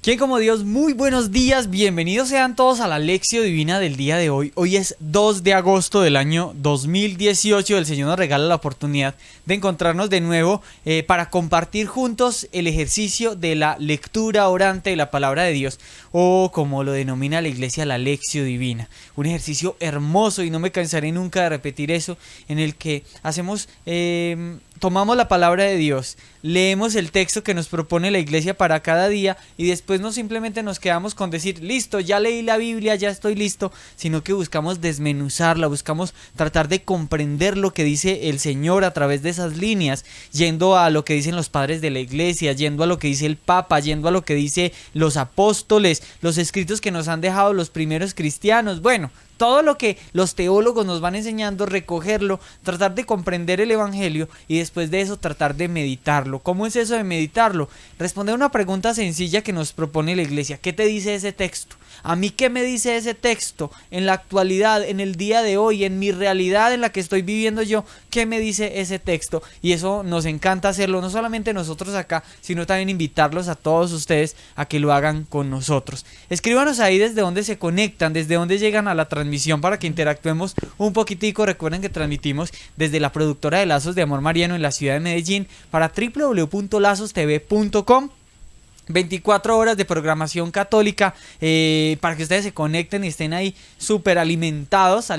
¿Quién como Dios? Muy buenos días, bienvenidos sean todos a la Lección Divina del día de hoy. Hoy es 2 de agosto del año 2018, el Señor nos regala la oportunidad de encontrarnos de nuevo para compartir juntos el ejercicio de la lectura orante de la Palabra de Dios, o como lo denomina la Iglesia, la Lección Divina. Un ejercicio hermoso y no me cansaré nunca de repetir eso, en el que hacemos... tomamos la palabra de Dios, leemos el texto que nos propone la iglesia para cada día y después no simplemente nos quedamos con decir, listo, ya leí la Biblia, ya estoy listo, sino que buscamos desmenuzarla, buscamos tratar de comprender lo que dice el Señor a través de esas líneas, yendo a lo que dicen los padres de la iglesia, yendo a lo que dice el Papa, yendo a lo que dice los apóstoles, los escritos que nos han dejado los primeros cristianos, bueno, todo lo que los teólogos nos van enseñando, recogerlo, tratar de comprender el evangelio y después de eso tratar de meditarlo. ¿Cómo es eso de meditarlo? Responder una pregunta sencilla que nos propone la iglesia. ¿Qué te dice ese texto? ¿A mí qué me dice ese texto? En la actualidad, en el día de hoy, en mi realidad en la que estoy viviendo yo, ¿qué me dice ese texto? Y eso nos encanta hacerlo, no solamente nosotros acá, sino también invitarlos a todos ustedes a que lo hagan con nosotros. Escríbanos ahí desde donde se conectan, desde donde llegan a la transmisión para que interactuemos un poquitico. Recuerden que transmitimos desde la productora de Lazos de Amor Mariano en la ciudad de Medellín para www.lazostv.com. 24 horas de programación católica para que ustedes se conecten y estén ahí súper alimentados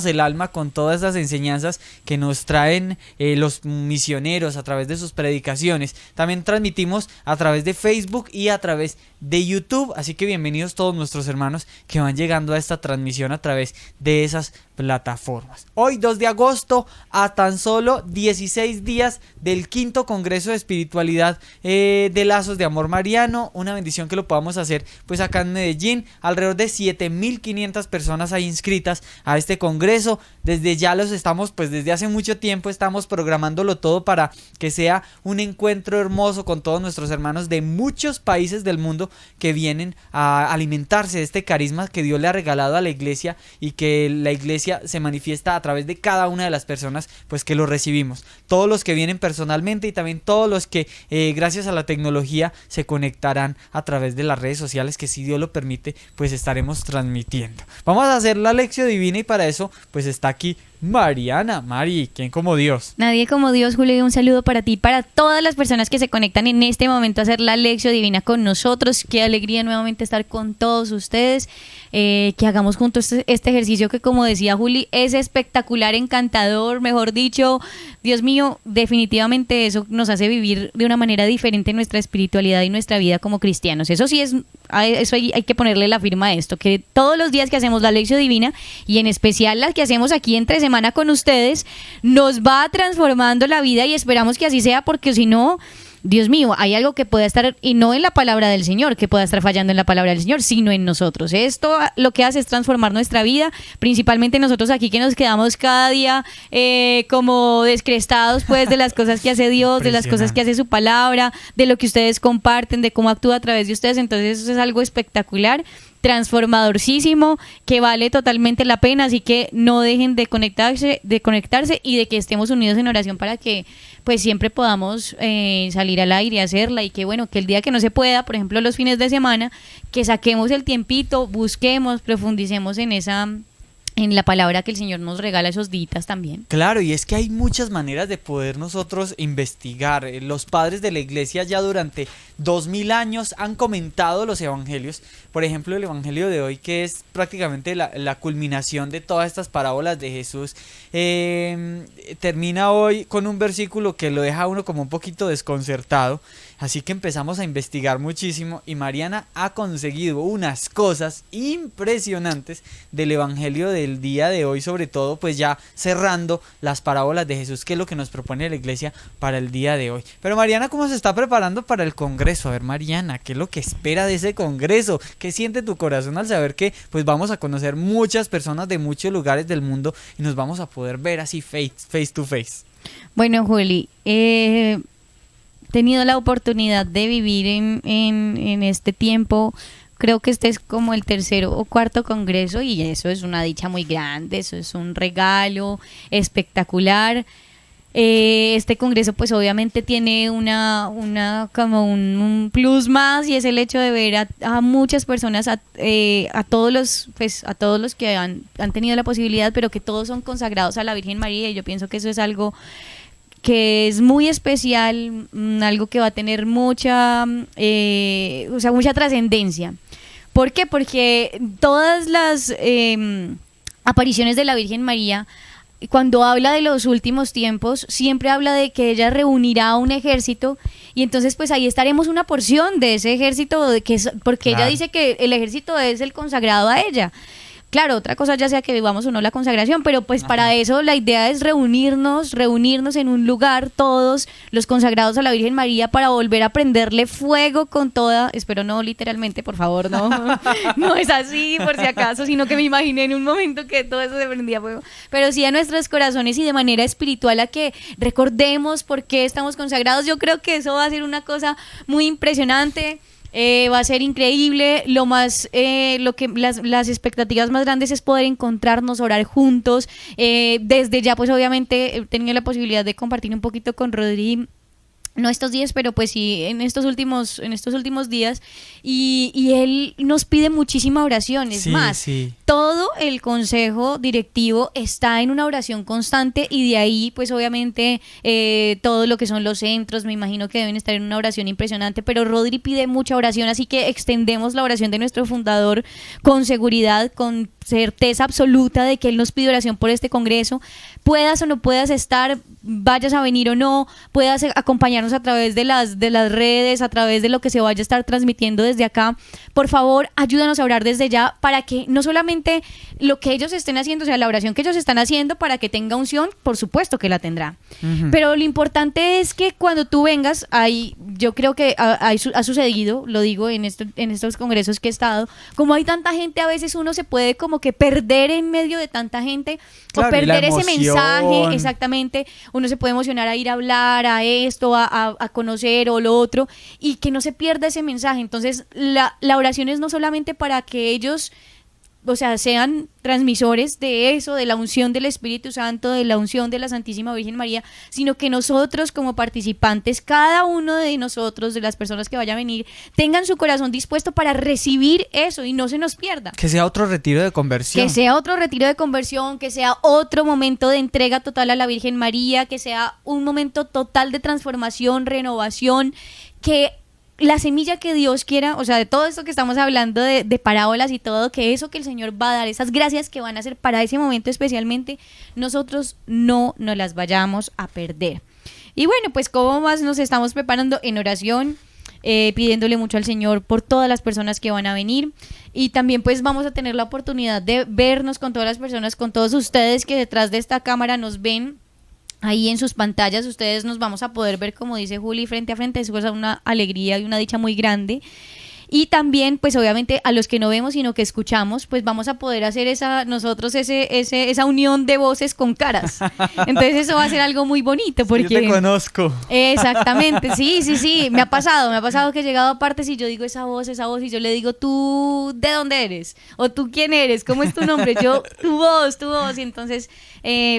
el alma con todas esas enseñanzas que nos traen los misioneros a través de sus predicaciones. También transmitimos a través de Facebook y a través de YouTube, así que bienvenidos todos nuestros hermanos que van llegando a esta transmisión a través de esas plataformas. Hoy 2 de agosto, a tan solo 16 días del quinto Congreso de Espiritualidad de Lazos de Amor Mariano, una bendición que lo podamos hacer pues acá en Medellín. Alrededor de 7.500 personas hay inscritas a este congreso. Desde ya los estamos, pues desde hace mucho tiempo estamos programándolo todo para que sea un encuentro hermoso con todos nuestros hermanos de muchos países del mundo que vienen a alimentarse de este carisma que Dios le ha regalado a la iglesia y que la iglesia se manifiesta a través de cada una de las personas pues que lo recibimos. Todos los que vienen personalmente y también todos los que gracias a la tecnología se conectarán a través de las redes sociales que si Dios lo permite pues estaremos transmitiendo. Vamos a hacer la Lección Divina y para eso pues está aquí Mariana. Mari, ¿quién como Dios? Nadie como Dios, Julio, y un saludo para ti, para todas las personas que se conectan en este momento a hacer la Lección Divina con nosotros. Qué alegría nuevamente estar con todos ustedes, que hagamos juntos este ejercicio que, como decía Juli, es espectacular, encantador, mejor dicho, Dios mío, definitivamente eso nos hace vivir de una manera diferente nuestra espiritualidad y nuestra vida como cristianos. Eso sí eso hay que ponerle la firma a esto, que todos los días que hacemos la Lección Divina y en especial las que hacemos aquí entre semana con ustedes, nos va transformando la vida y esperamos que así sea, porque si no, Dios mío, hay algo que pueda estar, y no en la palabra del Señor, que pueda estar fallando en la palabra del Señor, sino en nosotros. Esto lo que hace es transformar nuestra vida, principalmente nosotros aquí que nos quedamos cada día como descrestados pues de las cosas que hace Dios, de las cosas que hace su palabra, de lo que ustedes comparten, de cómo actúa a través de ustedes. Entonces eso es algo espectacular, transformadorcísimo, que vale totalmente la pena, así que no dejen de conectarse y de que estemos unidos en oración para que pues siempre podamos salir al aire y hacerla, y que bueno, que el día que no se pueda, por ejemplo los fines de semana, que saquemos el tiempito, busquemos, profundicemos en la palabra que el Señor nos regala esos días también. Claro, y es que hay muchas maneras de poder nosotros investigar. Los padres de la iglesia ya durante 2000 años han comentado los evangelios. Por ejemplo, el evangelio de hoy, que es prácticamente la culminación de todas estas parábolas de Jesús, termina hoy con un versículo que lo deja a uno como un poquito desconcertado. Así que empezamos a investigar muchísimo y Mariana ha conseguido unas cosas impresionantes del evangelio del día de hoy, sobre todo pues ya cerrando las parábolas de Jesús, que es lo que nos propone la iglesia para el día de hoy. Pero Mariana, ¿cómo se está preparando para el congreso? A ver, Mariana, ¿qué es lo que espera de ese congreso? ¿Qué siente tu corazón al saber que pues vamos a conocer muchas personas de muchos lugares del mundo y nos vamos a poder ver así face to face? Bueno, Juli, tenido la oportunidad de vivir en este tiempo. Creo que este es como el tercero o cuarto congreso y eso es una dicha muy grande, eso es un regalo espectacular. Este congreso pues obviamente tiene como un plus más, y es el hecho de ver a muchas personas, a todos los que han tenido la posibilidad, pero que todos son consagrados a la Virgen María, y yo pienso que eso es algo que es muy especial, algo que va a tener mucha trascendencia. ¿Por qué? Porque todas las apariciones de la Virgen María, cuando habla de los últimos tiempos, siempre habla de que ella reunirá a un ejército, y entonces pues ahí estaremos una porción de ese ejército, porque ella dice que el ejército es el consagrado a ella. Claro, otra cosa ya sea que vivamos o no la consagración, pero pues para eso la idea es reunirnos en un lugar, todos los consagrados a la Virgen María, para volver a prenderle fuego con toda, espero no literalmente, por favor, no, no es así por si acaso, sino que me imaginé en un momento que todo eso se prendía fuego, pero sí a nuestros corazones y de manera espiritual, a que recordemos por qué estamos consagrados. Yo creo que eso va a ser una cosa muy impresionante. Va a ser increíble. Las expectativas más grandes es poder encontrarnos, orar juntos. Desde ya, pues obviamente he tenido la posibilidad de compartir un poquito con Rodri, no estos días, pero pues sí en estos últimos días, y él nos pide muchísima oración. Es más, todo el consejo directivo está en una oración constante, y de ahí pues obviamente todo lo que son los centros, me imagino que deben estar en una oración impresionante, pero Rodri pide mucha oración, así que extendemos la oración de nuestro fundador con seguridad, con certeza absoluta de que él nos pide oración por este congreso. Puedas o no puedas estar, vayas a venir o no, puedas acompañarnos a través de las redes, a través de lo que se vaya a estar transmitiendo desde acá. Por favor, ayúdanos a orar desde ya, para que no solamente lo que ellos estén haciendo, o sea, la oración que ellos están haciendo para que tenga unción, por supuesto que la tendrá. Pero lo importante es que cuando tú vengas, yo creo que ha sucedido, lo digo en estos congresos que he estado, como hay tanta gente, a veces uno se puede como que perder en medio de tanta gente, claro, o perder ese mensaje, exactamente. Uno se puede emocionar a ir a hablar, a esto, a conocer o lo otro, y que no se pierda ese mensaje. Entonces la oración es no solamente para que ellos, o sea, sean transmisores de eso, de la unción del Espíritu Santo, de la unción de la Santísima Virgen María, sino que nosotros como participantes, cada uno de nosotros, de las personas que vayan a venir, tengan su corazón dispuesto para recibir eso y no se nos pierda. Que sea otro retiro de conversión. Que sea otro retiro de conversión, que sea otro momento de entrega total a la Virgen María, que sea un momento total de transformación, renovación, que la semilla que Dios quiera, o sea, de todo esto que estamos hablando de parábolas y todo, que eso que el Señor va a dar, esas gracias que van a hacer para ese momento especialmente, nosotros no nos las vayamos a perder. Y bueno, pues cómo más nos estamos preparando en oración, pidiéndole mucho al Señor por todas las personas que van a venir, y también pues vamos a tener la oportunidad de vernos con todas las personas, con todos ustedes que detrás de esta cámara nos ven. Ahí en sus pantallas ustedes nos vamos a poder ver, como dice Juli, frente a frente. Eso es una alegría y una dicha muy grande. Y también, pues obviamente, a los que no vemos sino que escuchamos, pues vamos a poder hacer esa unión de voces con caras. Entonces eso va a ser algo muy bonito, porque yo te conozco. Exactamente, sí, me ha pasado que he llegado a partes y yo digo esa voz, y yo le digo, ¿tú de dónde eres? O ¿tú quién eres? ¿Cómo es tu nombre? Yo, tu voz, y entonces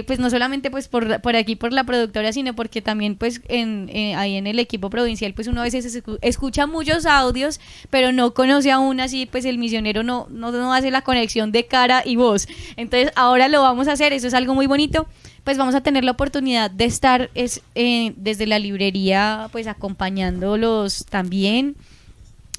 pues no solamente pues por aquí, por la productora, sino porque también pues ahí en el equipo provincial pues uno a veces escucha muchos audios, pero no conoce aún así, pues el misionero no hace la conexión de cara y voz. Entonces ahora lo vamos a hacer, eso es algo muy bonito. Pues vamos a tener la oportunidad de estar desde la librería pues acompañándolos también.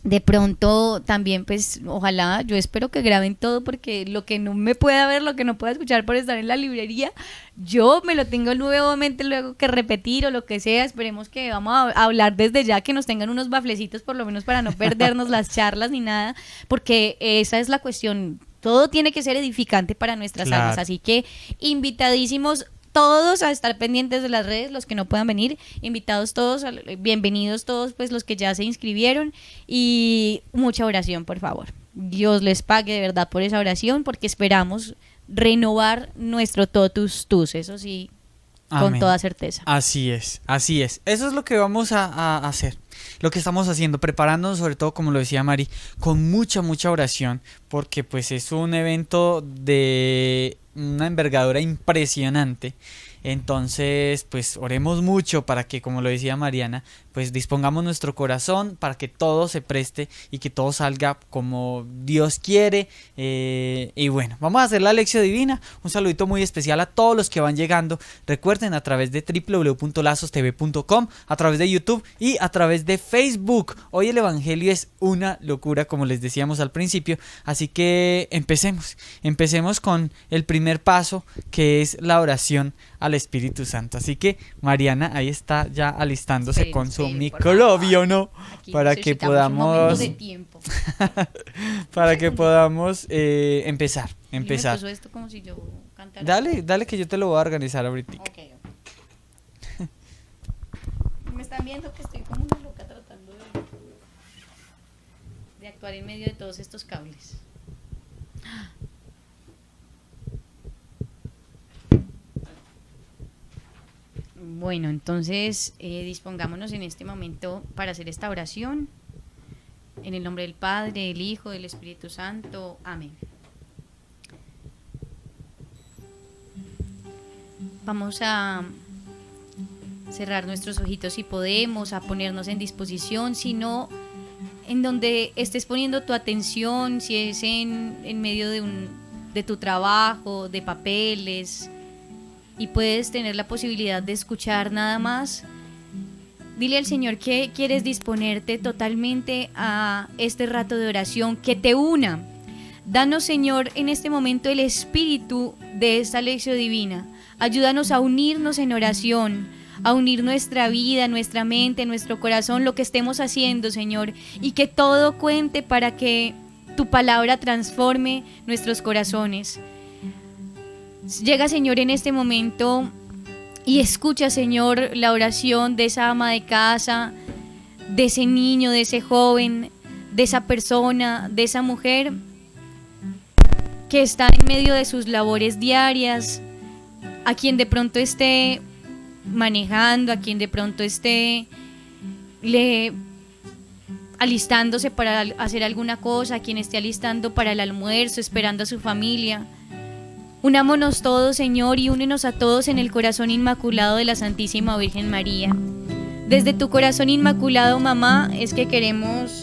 De pronto también pues ojalá, yo espero que graben todo, porque lo que no me pueda ver, lo que no pueda escuchar por estar en la librería, yo me lo tengo nuevamente luego que repetir o lo que sea. Esperemos que vamos a hablar desde ya, que nos tengan unos baflecitos por lo menos para no perdernos las charlas ni nada, porque esa es la cuestión, todo tiene que ser edificante para nuestras almas, así que invitadísimos todos a estar pendientes de las redes, los que no puedan venir, invitados todos, bienvenidos todos, pues los que ya se inscribieron, y mucha oración, por favor. Dios les pague de verdad por esa oración, porque esperamos renovar nuestro totus tus, eso sí, con Amén. toda certeza. Así es. Eso es lo que vamos a hacer, lo que estamos haciendo, preparándonos, sobre todo, como lo decía Mari, con mucha oración, porque pues es un evento de una envergadura impresionante, Entonces, pues oremos mucho para que, como lo decía Mariana, pues dispongamos nuestro corazón para que todo se preste y que todo salga como Dios quiere. Y bueno, vamos a hacer la lección divina. Un saludito muy especial a todos los que van llegando. Recuerden, a través de www.lazostv.com, a través de YouTube y a través de Facebook. Hoy el evangelio es una locura, como les decíamos al principio, así que empecemos con el primer paso, que es la oración al Espíritu Santo. Así que Mariana ahí está ya alistándose con su micrófono para que podamos para que podamos empezar. Me puso esto como si yo cantara. Dale que yo te lo voy a organizar ahorita. Okay. Me están viendo que estoy como una loca tratando de actuar en medio de todos estos cables. Bueno, entonces dispongámonos en este momento para hacer esta oración. En el nombre del Padre, del Hijo, del Espíritu Santo. Amén. Vamos a cerrar nuestros ojitos si podemos, a ponernos en disposición, si no, en donde estés poniendo tu atención, si es en medio de tu trabajo, de papeles, y puedes tener la posibilidad de escuchar nada más. Dile al Señor que quieres disponerte totalmente a este rato de oración, que te una. Danos, Señor, en este momento el espíritu de esta lección divina. Ayúdanos a unirnos en oración, a unir nuestra vida, nuestra mente, nuestro corazón, lo que estemos haciendo, Señor, y que todo cuente para que tu palabra transforme nuestros corazones. Llega, Señor, en este momento y escucha, Señor, la oración de esa ama de casa, de ese niño, de ese joven, de esa persona, de esa mujer que está en medio de sus labores diarias, a quien de pronto esté manejando, a quien de pronto esté alistándose para hacer alguna cosa, a quien esté alistando para el almuerzo, esperando a su familia. Unámonos todos, Señor, y únenos a todos en el corazón inmaculado de la Santísima Virgen María. Desde tu corazón inmaculado, mamá, es que queremos...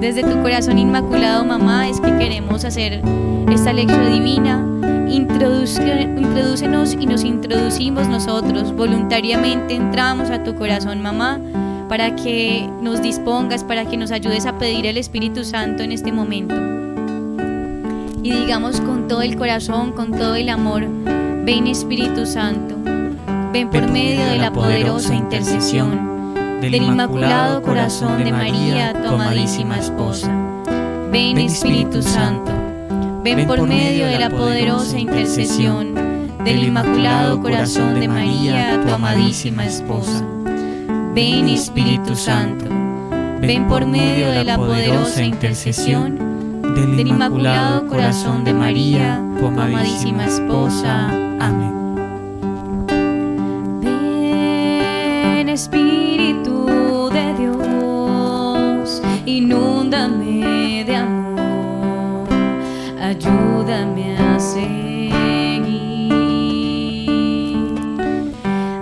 Desde tu corazón inmaculado, mamá, es que queremos hacer esta lección divina. Introdúcenos y nos introducimos nosotros. Voluntariamente entramos a tu corazón, mamá, para que nos dispongas, para que nos ayudes a pedir el Espíritu Santo en este momento. Y digamos con todo el corazón, con todo el amor: ven, Espíritu Santo, ven por medio de la poderosa intercesión del Inmaculado Corazón de María, tu amadísima esposa. Ven, Espíritu Santo, ven por medio de la poderosa intercesión del Inmaculado Corazón de María, tu amadísima esposa. Ven, Espíritu Santo, ven por medio de la poderosa intercesión del Inmaculado Corazón de María, tu amadísima esposa. Amén. Ven, Espíritu de Dios, inúndame de amor, ayúdame a seguir.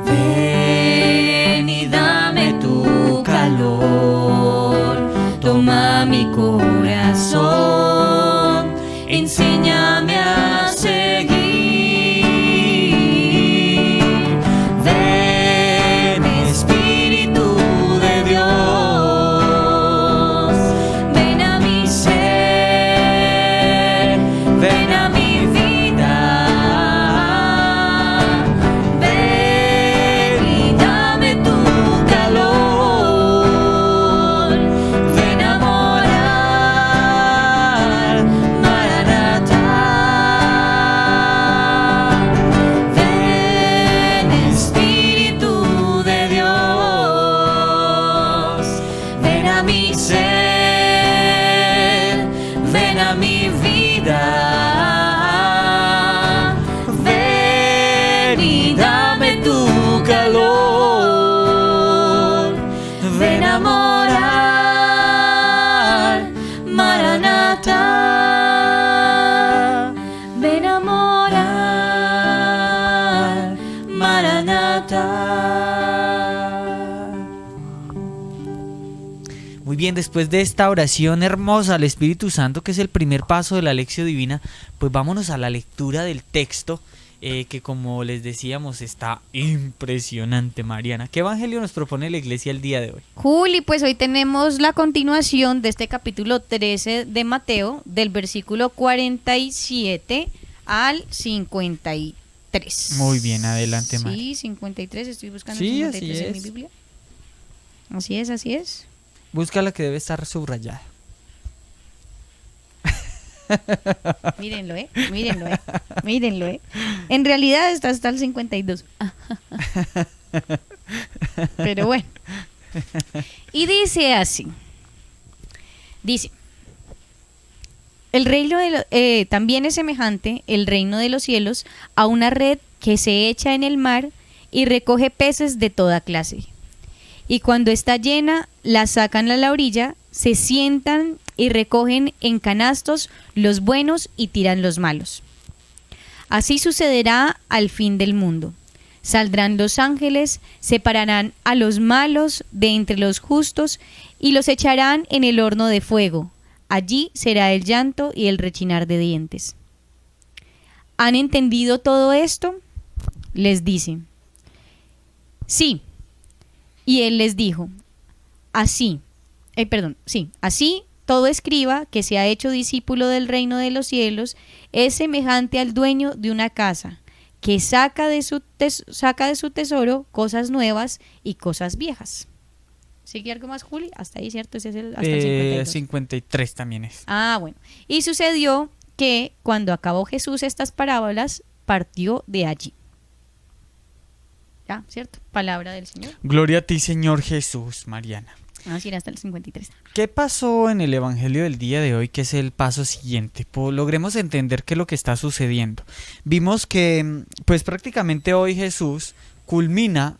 Ven y dame tu calor, toma mi corazón, enséñame a seguir. Ven, Espíritu de Dios, ven a mi ser, ven a mi vida. Ven y dame tu calor, ven a morar, Maranatá. Ven, Espíritu de Dios, ven a mi ser, ven a mi vida. Ven y dame tu calor, ven a morar, Maranatá. Ven a morar, Muy bien, después de esta oración hermosa al Espíritu Santo, que es el primer paso de la Lección Divina, pues vámonos a la lectura del texto, que como les decíamos está impresionante, Mariana. ¿Qué evangelio nos propone la iglesia el día de hoy? Juli, pues hoy tenemos la continuación de este capítulo 13 de Mateo, del versículo 47 al 53. Muy bien, adelante, Mari. Sí, 53, estoy buscando Sí, 53 así en mi es. Biblia. Así es, así es. Busca la que debe estar subrayada. Mírenlo, mírenlo. En realidad está hasta el 52. Pero bueno. Y dice así. Dice, el reino también es semejante, el reino de los cielos, a una red que se echa en el mar y recoge peces de toda clase. Y cuando está llena, la sacan a la orilla, se sientan y recogen en canastos los buenos y tiran los malos. Así sucederá al fin del mundo. Saldrán los ángeles, separarán a los malos de entre los justos y los echarán en el horno de fuego. Allí será el llanto y el rechinar de dientes. ¿Han entendido todo esto? Les dice. Sí. Y él les dijo, así todo escriba que se ha hecho discípulo del reino de los cielos es semejante al dueño de una casa, que saca de su tesoro cosas nuevas y cosas viejas. ¿Sigue algo más, Juli? Hasta ahí, ¿cierto? Ese es hasta el 52. 53 también es. Ah, bueno. Y sucedió que cuando acabó Jesús estas parábolas, partió de allí. Ya, ¿cierto? Palabra del Señor. Gloria a ti, Señor Jesús, Mariana. Así era hasta el 53. ¿Qué pasó en el evangelio del día de hoy, que es el paso siguiente? Logremos entender qué es lo que está sucediendo. Vimos que, pues prácticamente hoy Jesús culmina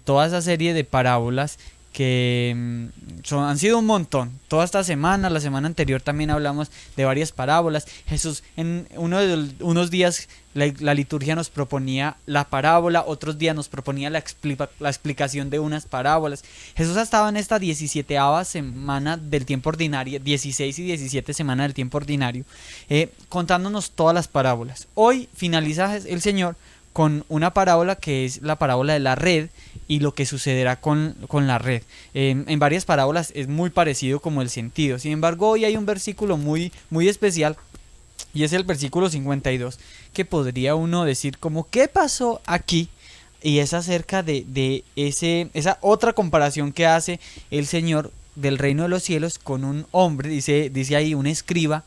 toda esa serie de parábolas que han sido un montón. Toda esta semana, la semana anterior también hablamos de varias parábolas. Jesús en unos días la liturgia nos proponía la parábola, otros días nos proponía la explicación de unas parábolas. Jesús ha estado en esta 17ª semana del tiempo ordinario, 16 y 17 semanas del tiempo ordinario, contándonos todas las parábolas. Hoy finaliza el Señor con una parábola que es la parábola de la red y lo que sucederá con la red. En varias parábolas es muy parecido como el sentido. Sin embargo, hoy hay un versículo muy, muy especial y es el versículo 52, que podría uno decir como ¿qué pasó aquí? Y es acerca de esa otra comparación que hace el Señor del reino de los cielos con un hombre, dice ahí un escriba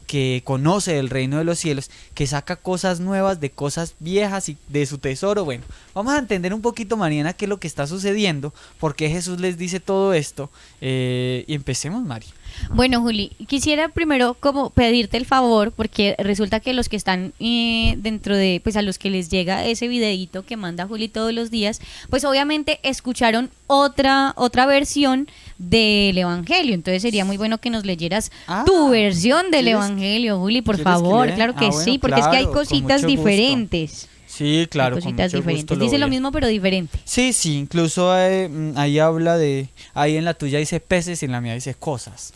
que conoce el reino de los cielos, que saca cosas nuevas de cosas viejas y de su tesoro. Bueno, vamos a entender un poquito, Mariana, qué es lo que está sucediendo, por qué Jesús les dice todo esto, y empecemos, Mari. Bueno, Juli, quisiera primero como pedirte el favor, porque resulta que los que están dentro de, pues a los que les llega ese videíto que manda Juli todos los días, pues obviamente escucharon otra versión del Evangelio. Entonces sería muy bueno que nos leyeras tu versión del Evangelio, Juli, por favor. Claro que bueno, sí, porque claro, es que hay cositas diferentes. Sí, claro, Hay con cositas mucho diferentes. gusto Dice lo mismo pero diferente. Sí, incluso ahí habla ahí en la tuya dice peces y en la mía dice cosas.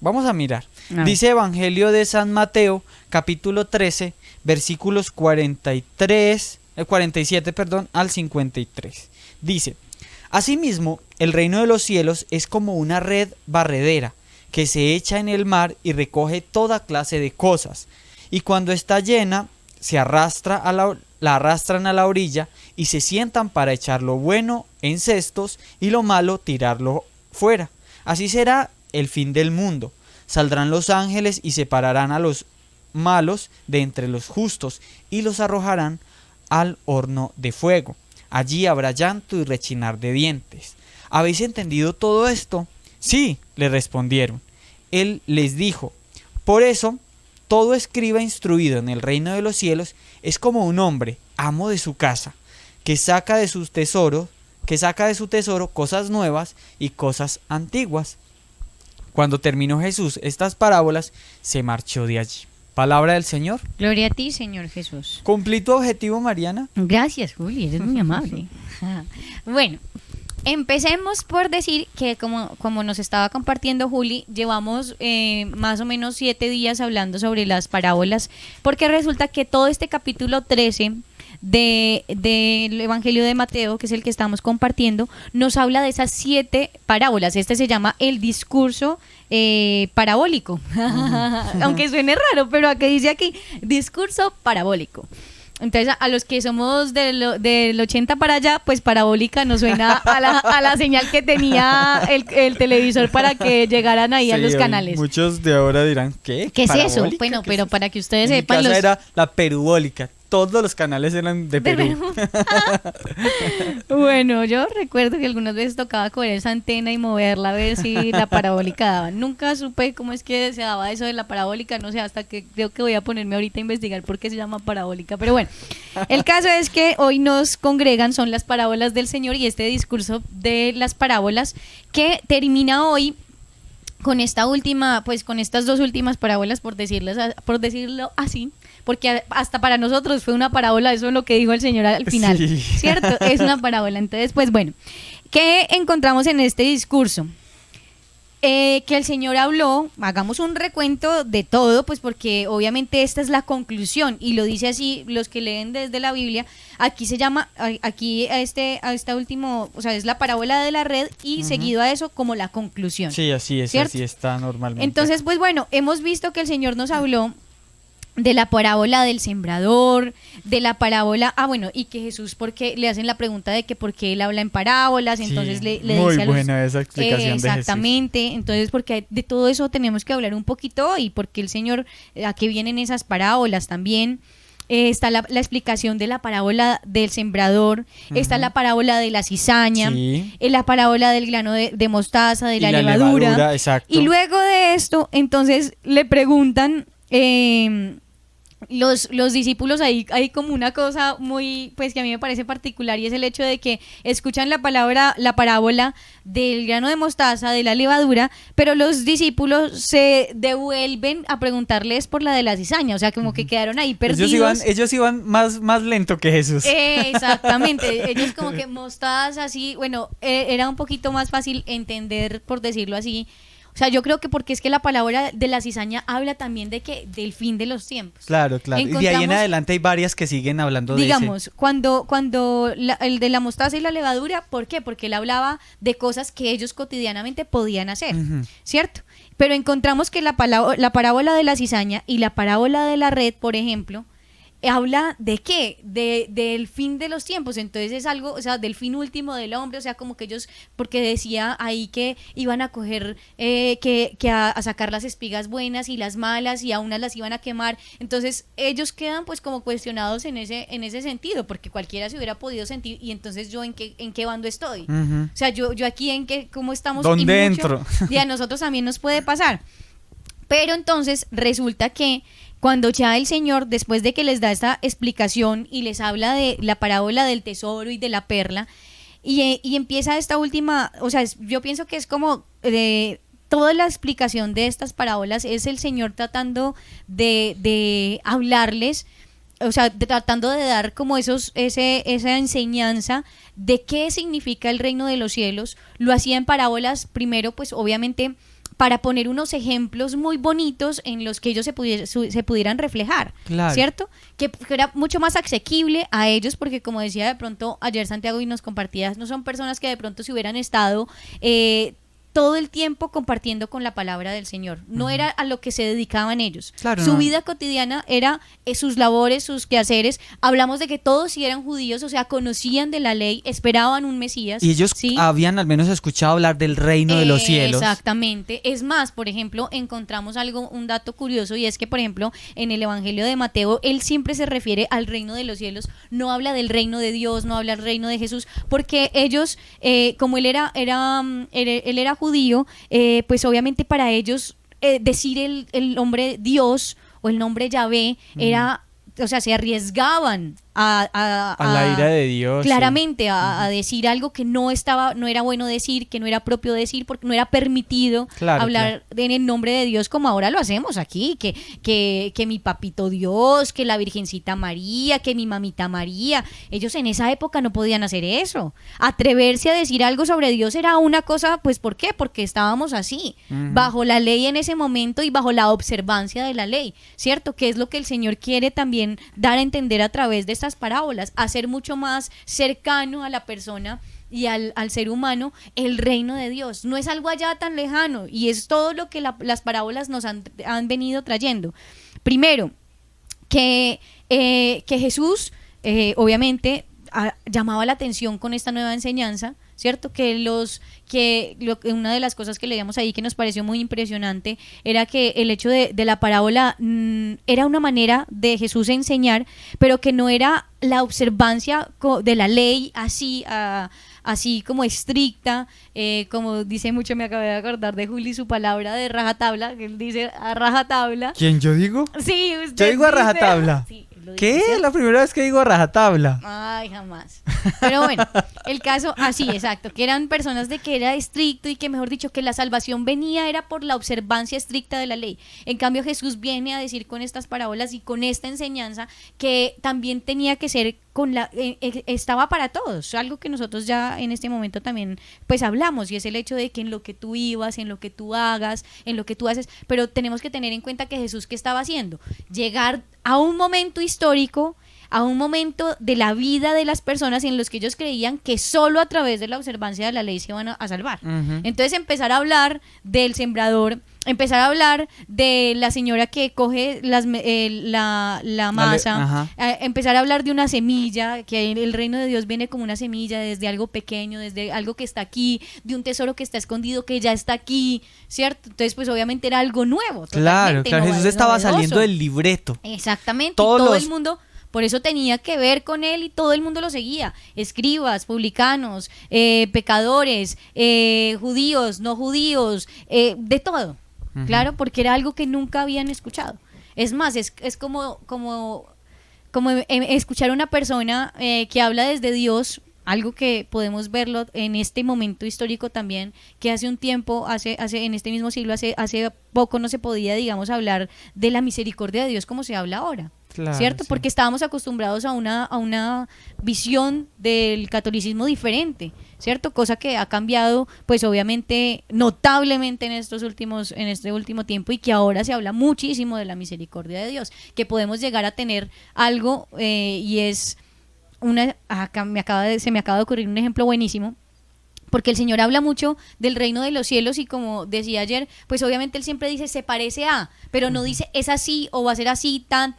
Vamos a mirar. Dice Evangelio de San Mateo, capítulo 13, versículos 47, al 53. Dice: Asimismo, el reino de los cielos es como una red barredera que se echa en el mar y recoge toda clase de cosas. Y cuando está llena, la arrastran a la orilla y se sientan para echar lo bueno en cestos y lo malo tirarlo fuera. Así será el fin del mundo. Saldrán los ángeles y separarán a los malos de entre los justos y los arrojarán al horno de fuego. Allí habrá llanto y rechinar de dientes. ¿Habéis entendido todo esto? Sí, le respondieron. Él les dijo: por eso, todo escriba instruido en el reino de los cielos es como un hombre, amo de su casa, que saca de su tesoro cosas nuevas y cosas antiguas. Cuando terminó Jesús estas parábolas, se marchó de allí. Palabra del Señor. Gloria a ti, Señor Jesús. ¿Cumplí tu objetivo, Mariana? Gracias, Juli, eres muy amable. Bueno, Empecemos por decir que como nos estaba compartiendo Juli, llevamos más o menos 7 días hablando sobre las parábolas, porque resulta que todo este capítulo 13 del Evangelio de Mateo, que es el que estamos compartiendo, nos habla de esas 7 parábolas. Este se llama el discurso parabólico, aunque suene raro, pero aquí dice aquí, discurso parabólico. Entonces, a los que somos del 80 para allá, pues parabólica nos suena a la señal que tenía el televisor para que llegaran ahí a los canales. Muchos de ahora dirán, ¿qué? ¿Qué es eso? Bueno, pero para que ustedes sepan. En mi casa era la perubólica. Todos los canales eran de Perú. Bueno, yo recuerdo que algunas veces tocaba coger esa antena y moverla a ver si la parabólica daba. Nunca supe cómo es que se daba eso de la parabólica, no sé, hasta que creo que voy a ponerme ahorita a investigar por qué se llama parabólica. Pero bueno, el caso es que hoy nos congregan, son las parábolas del Señor y este discurso de las parábolas que termina hoy con esta última, pues con estas 2 últimas parábolas, por decirlo así, porque hasta para nosotros fue una parábola, eso es lo que dijo el Señor al final, sí. ¿Cierto? Es una parábola. Entonces, pues bueno, ¿qué encontramos en este discurso? Que el Señor habló, hagamos un recuento de todo, pues porque obviamente esta es la conclusión, y lo dice así, los que leen desde la Biblia, aquí se llama, aquí a esta último, o sea, es la parábola de la red, y seguido a eso como la conclusión. Sí, así es, ¿cierto? Así está normalmente. Entonces, pues bueno, hemos visto que el Señor nos habló de la parábola del sembrador, de la parábola, y que Jesús, porque le hacen la pregunta de que por qué él habla en parábolas, entonces sí, le muy dice a buena esa explicación exactamente, de Jesús. Entonces porque de todo eso tenemos que hablar un poquito hoy, porque el Señor, a qué vienen esas parábolas también. Está la explicación de la parábola del sembrador, está la parábola de la cizaña, sí, la parábola del grano de mostaza, de la levadura, exacto. Y luego de esto, entonces le preguntan los discípulos, hay como una cosa muy, pues que a mí me parece particular, y es el hecho de que escuchan la parábola del grano de mostaza, de la levadura, pero los discípulos se devuelven a preguntarles por la de la cizaña, o sea, como que quedaron ahí perdidos. Ellos iban más lento que Jesús. Exactamente, ellos como que mostaza, así, bueno, era un poquito más fácil entender, por decirlo así. O sea, yo creo que porque es que la palabra de la cizaña habla también del fin de los tiempos. Claro. Y de ahí en adelante hay varias que siguen hablando de eso. Digamos, cuando el de la mostaza y la levadura, ¿por qué? Porque él hablaba de cosas que ellos cotidianamente podían hacer, ¿cierto? Pero encontramos que la parábola de la cizaña y la parábola de la red, por ejemplo, habla de qué, del fin de los tiempos. Entonces es algo, o sea, del fin último del hombre, o sea, como que ellos, porque decía ahí que iban a coger, a sacar las espigas buenas y las malas, y a unas las iban a quemar. Entonces ellos quedan pues como cuestionados en ese sentido, porque cualquiera se hubiera podido sentir, y entonces yo en qué bando estoy, o sea, yo aquí en qué, cómo estamos, ¿dónde entro? Y a nosotros también nos puede pasar. Pero entonces resulta que cuando ya el Señor, después de que les da esta explicación y les habla de la parábola del tesoro y de la perla, y empieza esta última, o sea, yo pienso que es como toda la explicación de estas parábolas es el Señor tratando de hablarles, o sea, tratando de dar como esa enseñanza de qué significa el reino de los cielos. Lo hacía en parábolas, primero, pues obviamente, para poner unos ejemplos muy bonitos en los que ellos se pudieran reflejar, claro, ¿cierto? Que era mucho más asequible a ellos, porque como decía de pronto ayer Santiago y nos compartías, no son personas que de pronto se hubieran estado todo el tiempo compartiendo con la palabra del Señor. No era a lo que se dedicaban ellos. Claro, su vida cotidiana era sus labores, sus quehaceres. Hablamos de que todos sí eran judíos, o sea, conocían de la ley, esperaban un Mesías. Y ellos habían al menos escuchado hablar del reino de los cielos. Exactamente. Es más, por ejemplo, encontramos un dato curioso, y es que, por ejemplo, en el Evangelio de Mateo, él siempre se refiere al reino de los cielos, no habla del reino de Dios, no habla del reino de Jesús, porque ellos, como él era judío, pues obviamente para ellos decir el nombre Dios o el nombre Yahvé era, o sea, se arriesgaban A la ira de Dios. Claramente, sí. a decir algo que no era bueno decir, que no era propio decir, porque no era permitido hablar en el nombre de Dios como ahora lo hacemos aquí, que mi papito Dios, que la Virgencita María, que mi mamita María. Ellos en esa época no podían hacer eso. Atreverse a decir algo sobre Dios era una cosa, pues ¿por qué? Porque estábamos así, bajo la ley en ese momento y bajo la observancia de la ley, ¿cierto? Que es lo que el Señor quiere también dar a entender a través de estas parábolas, hacer mucho más cercano a la persona y al ser humano el reino de Dios. No es algo allá tan lejano, y es todo lo que las parábolas nos han venido trayendo. Primero, que Jesús obviamente llamaba la atención con esta nueva enseñanza, ¿cierto? Una de las cosas que leíamos ahí que nos pareció muy impresionante era que el hecho de la parábola era una manera de Jesús enseñar, pero que no era la observancia de la ley así como estricta, como dice mucho, me acabé de acordar de Juli, su palabra de rajatabla, que él dice a rajatabla. ¿Quién, yo digo? Sí, usted yo digo a rajatabla. Sí, ¿Qué? ¿Es la primera vez que digo a rajatabla? Ay, jamás. Pero bueno, el caso, así, exacto, que eran personas de que era estricto y que, mejor dicho, que la salvación venía era por la observancia estricta de la ley. En cambio, Jesús viene a decir con estas parábolas y con esta enseñanza que también tenía que ser estaba para todos, algo que nosotros ya en este momento también pues hablamos, y es el hecho de que en lo que tú vivas, en lo que tú hagas, en lo que tú haces, pero tenemos que tener en cuenta que Jesús, ¿qué estaba haciendo? Llegar a un momento histórico, a un momento de la vida de las personas en los que ellos creían que solo a través de la observancia de la ley se iban a salvar. Entonces empezar a hablar del sembrador, empezar a hablar de la señora que coge la masa, empezar a hablar de una semilla, que el reino de Dios viene como una semilla desde algo pequeño, desde algo que está aquí, de un tesoro que está escondido, que ya está aquí, ¿cierto? Entonces pues obviamente era algo nuevo. Claro, Jesús estaba saliendo del libreto. Exactamente, todo el mundo... Por eso tenía que ver con él y todo el mundo lo seguía. Escribas, publicanos, pecadores, judíos, no judíos, de todo. Claro, porque era algo que nunca habían escuchado. Es más, es como escuchar a una persona que habla desde Dios, algo que podemos verlo en este momento histórico también, que hace un tiempo, en este mismo siglo, hace poco no se podía, digamos, hablar de la misericordia de Dios como se habla ahora. Claro, ¿cierto? Sí. Porque estábamos acostumbrados a una visión del catolicismo diferente, ¿cierto? Cosa que ha cambiado, pues obviamente, notablemente en este último tiempo, y que ahora se habla muchísimo de la misericordia de Dios, que podemos llegar a tener algo, y es se me acaba de ocurrir un ejemplo buenísimo. Porque el Señor habla mucho del reino de los cielos, y como decía ayer, pues obviamente Él siempre dice se parece a, pero no dice es así o va a ser así, tan,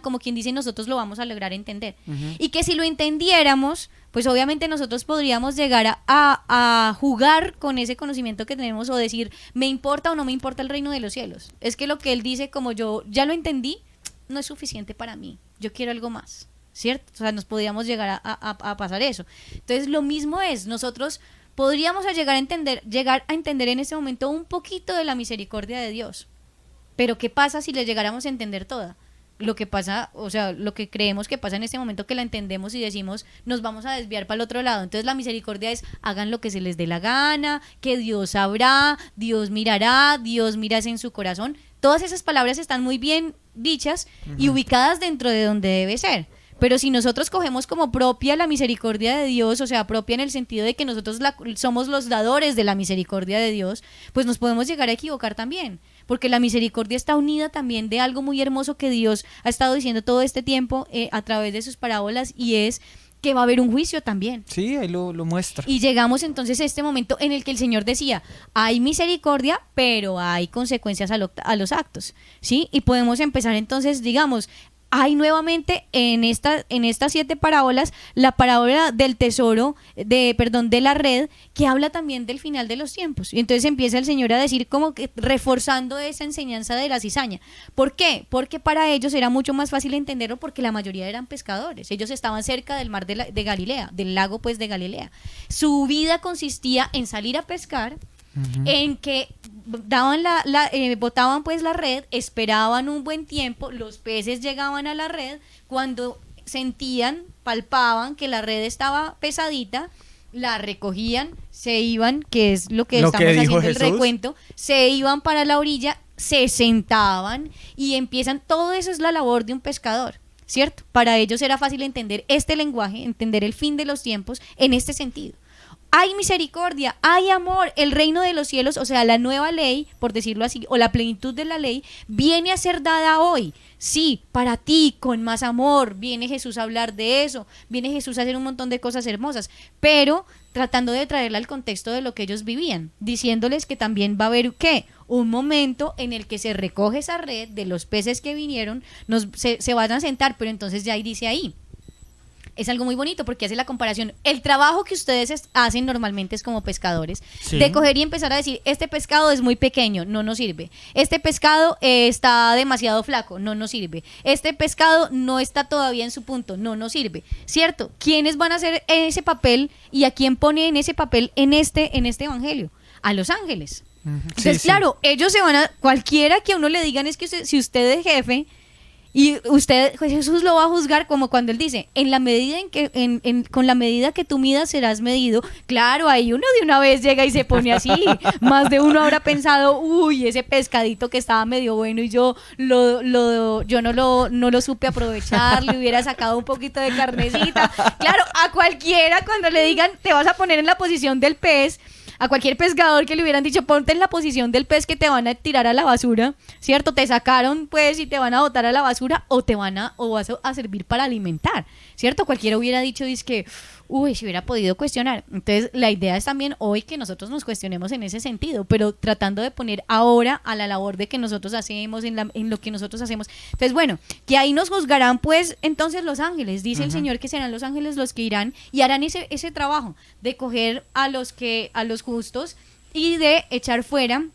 como quien dice nosotros lo vamos a lograr entender. Y que si lo entendiéramos, pues obviamente nosotros podríamos llegar a jugar con ese conocimiento que tenemos, o decir, ¿me importa o no me importa el reino de los cielos? Es que lo que Él dice, como yo ya lo entendí, no es suficiente para mí, yo quiero algo más. ¿Cierto? O sea, nos podríamos llegar a pasar eso. Entonces, lo mismo es, nosotros podríamos llegar a entender en este momento un poquito de la misericordia de Dios. Pero ¿qué pasa si le llegáramos a entender toda? Lo que pasa, o sea, lo que creemos que pasa en este momento, que la entendemos y decimos, nos vamos a desviar para el otro lado. Entonces la misericordia es, hagan lo que se les dé la gana, que Dios sabrá, Dios mirará, Dios mira en su corazón. Todas esas palabras están muy bien dichas y ubicadas dentro de donde debe ser. Pero si nosotros cogemos como propia la misericordia de Dios, o sea, propia en el sentido de que nosotros somos los dadores de la misericordia de Dios, pues nos podemos llegar a equivocar también, porque la misericordia está unida también de algo muy hermoso que Dios ha estado diciendo todo este tiempo a través de sus parábolas, y es que va a haber un juicio también. Sí, ahí lo muestra. Y llegamos entonces a este momento en el que el Señor decía, hay misericordia, pero hay consecuencias a los actos, ¿sí? Y podemos empezar entonces, digamos, hay nuevamente en estas 7 parábolas la parábola del tesoro, de la red, que habla también del final de los tiempos. Y entonces empieza el Señor a decir, como que reforzando esa enseñanza de la cizaña. ¿Por qué? Porque para ellos era mucho más fácil entenderlo, porque la mayoría eran pescadores. Ellos estaban cerca del mar de Galilea, del lago pues de Galilea. Su vida consistía en salir a pescar, en que botaban pues la red, esperaban un buen tiempo, los peces llegaban a la red, cuando sentían, palpaban que la red estaba pesadita, la recogían, se iban, que es lo que estamos haciendo el recuento, se iban para la orilla, se sentaban y empiezan, todo eso es la labor de un pescador, ¿cierto? Para ellos era fácil entender este lenguaje, entender el fin de los tiempos en este sentido. Hay misericordia, hay amor, el reino de los cielos, o sea, la nueva ley, por decirlo así, o la plenitud de la ley, viene a ser dada hoy. Sí, para ti, con más amor, viene Jesús a hablar de eso, viene Jesús a hacer un montón de cosas hermosas, pero tratando de traerla al contexto de lo que ellos vivían, diciéndoles que también va a haber, ¿qué? Un momento en el que se recoge esa red de los peces que vinieron, se van a sentar, pero entonces ya ahí dice ahí. Es algo muy bonito porque hace la comparación. El trabajo que ustedes hacen normalmente es como pescadores, sí, de coger y empezar a decir, este pescado es muy pequeño, no nos sirve. Este pescado está demasiado flaco, no nos sirve. Este pescado no está todavía en su punto, no nos sirve. ¿Cierto? ¿Quiénes van a hacer ese papel y a quién pone en ese papel en este evangelio? A los ángeles. Entonces, sí, claro, sí, ellos se van a, cualquiera que a uno le digan es que si usted es jefe, y usted, Jesús lo va a juzgar como cuando él dice, en la medida en que, con la medida que tú midas serás medido. Claro, ahí uno de una vez llega y se pone así. Más de uno habrá pensado, uy, ese pescadito que estaba medio bueno y yo no lo supe aprovechar, le hubiera sacado un poquito de carnecita. Claro, a cualquiera cuando le digan, te vas a poner en la posición del pez, a cualquier pescador que le hubieran dicho, ponte en la posición del pez que te van a tirar a la basura, ¿cierto? Te sacaron, pues, y te van a botar a la basura o vas a servir para alimentar, ¿cierto? Cualquiera hubiera dicho, dizque, uy, si hubiera podido cuestionar. Entonces, la idea es también hoy que nosotros nos cuestionemos en ese sentido, pero tratando de poner ahora a la labor de que nosotros hacemos, en lo que nosotros hacemos. Entonces, bueno, que ahí nos juzgarán, pues, entonces los ángeles. Dice el Señor que serán los ángeles los que irán y harán ese trabajo de coger a los justos y de echar fuera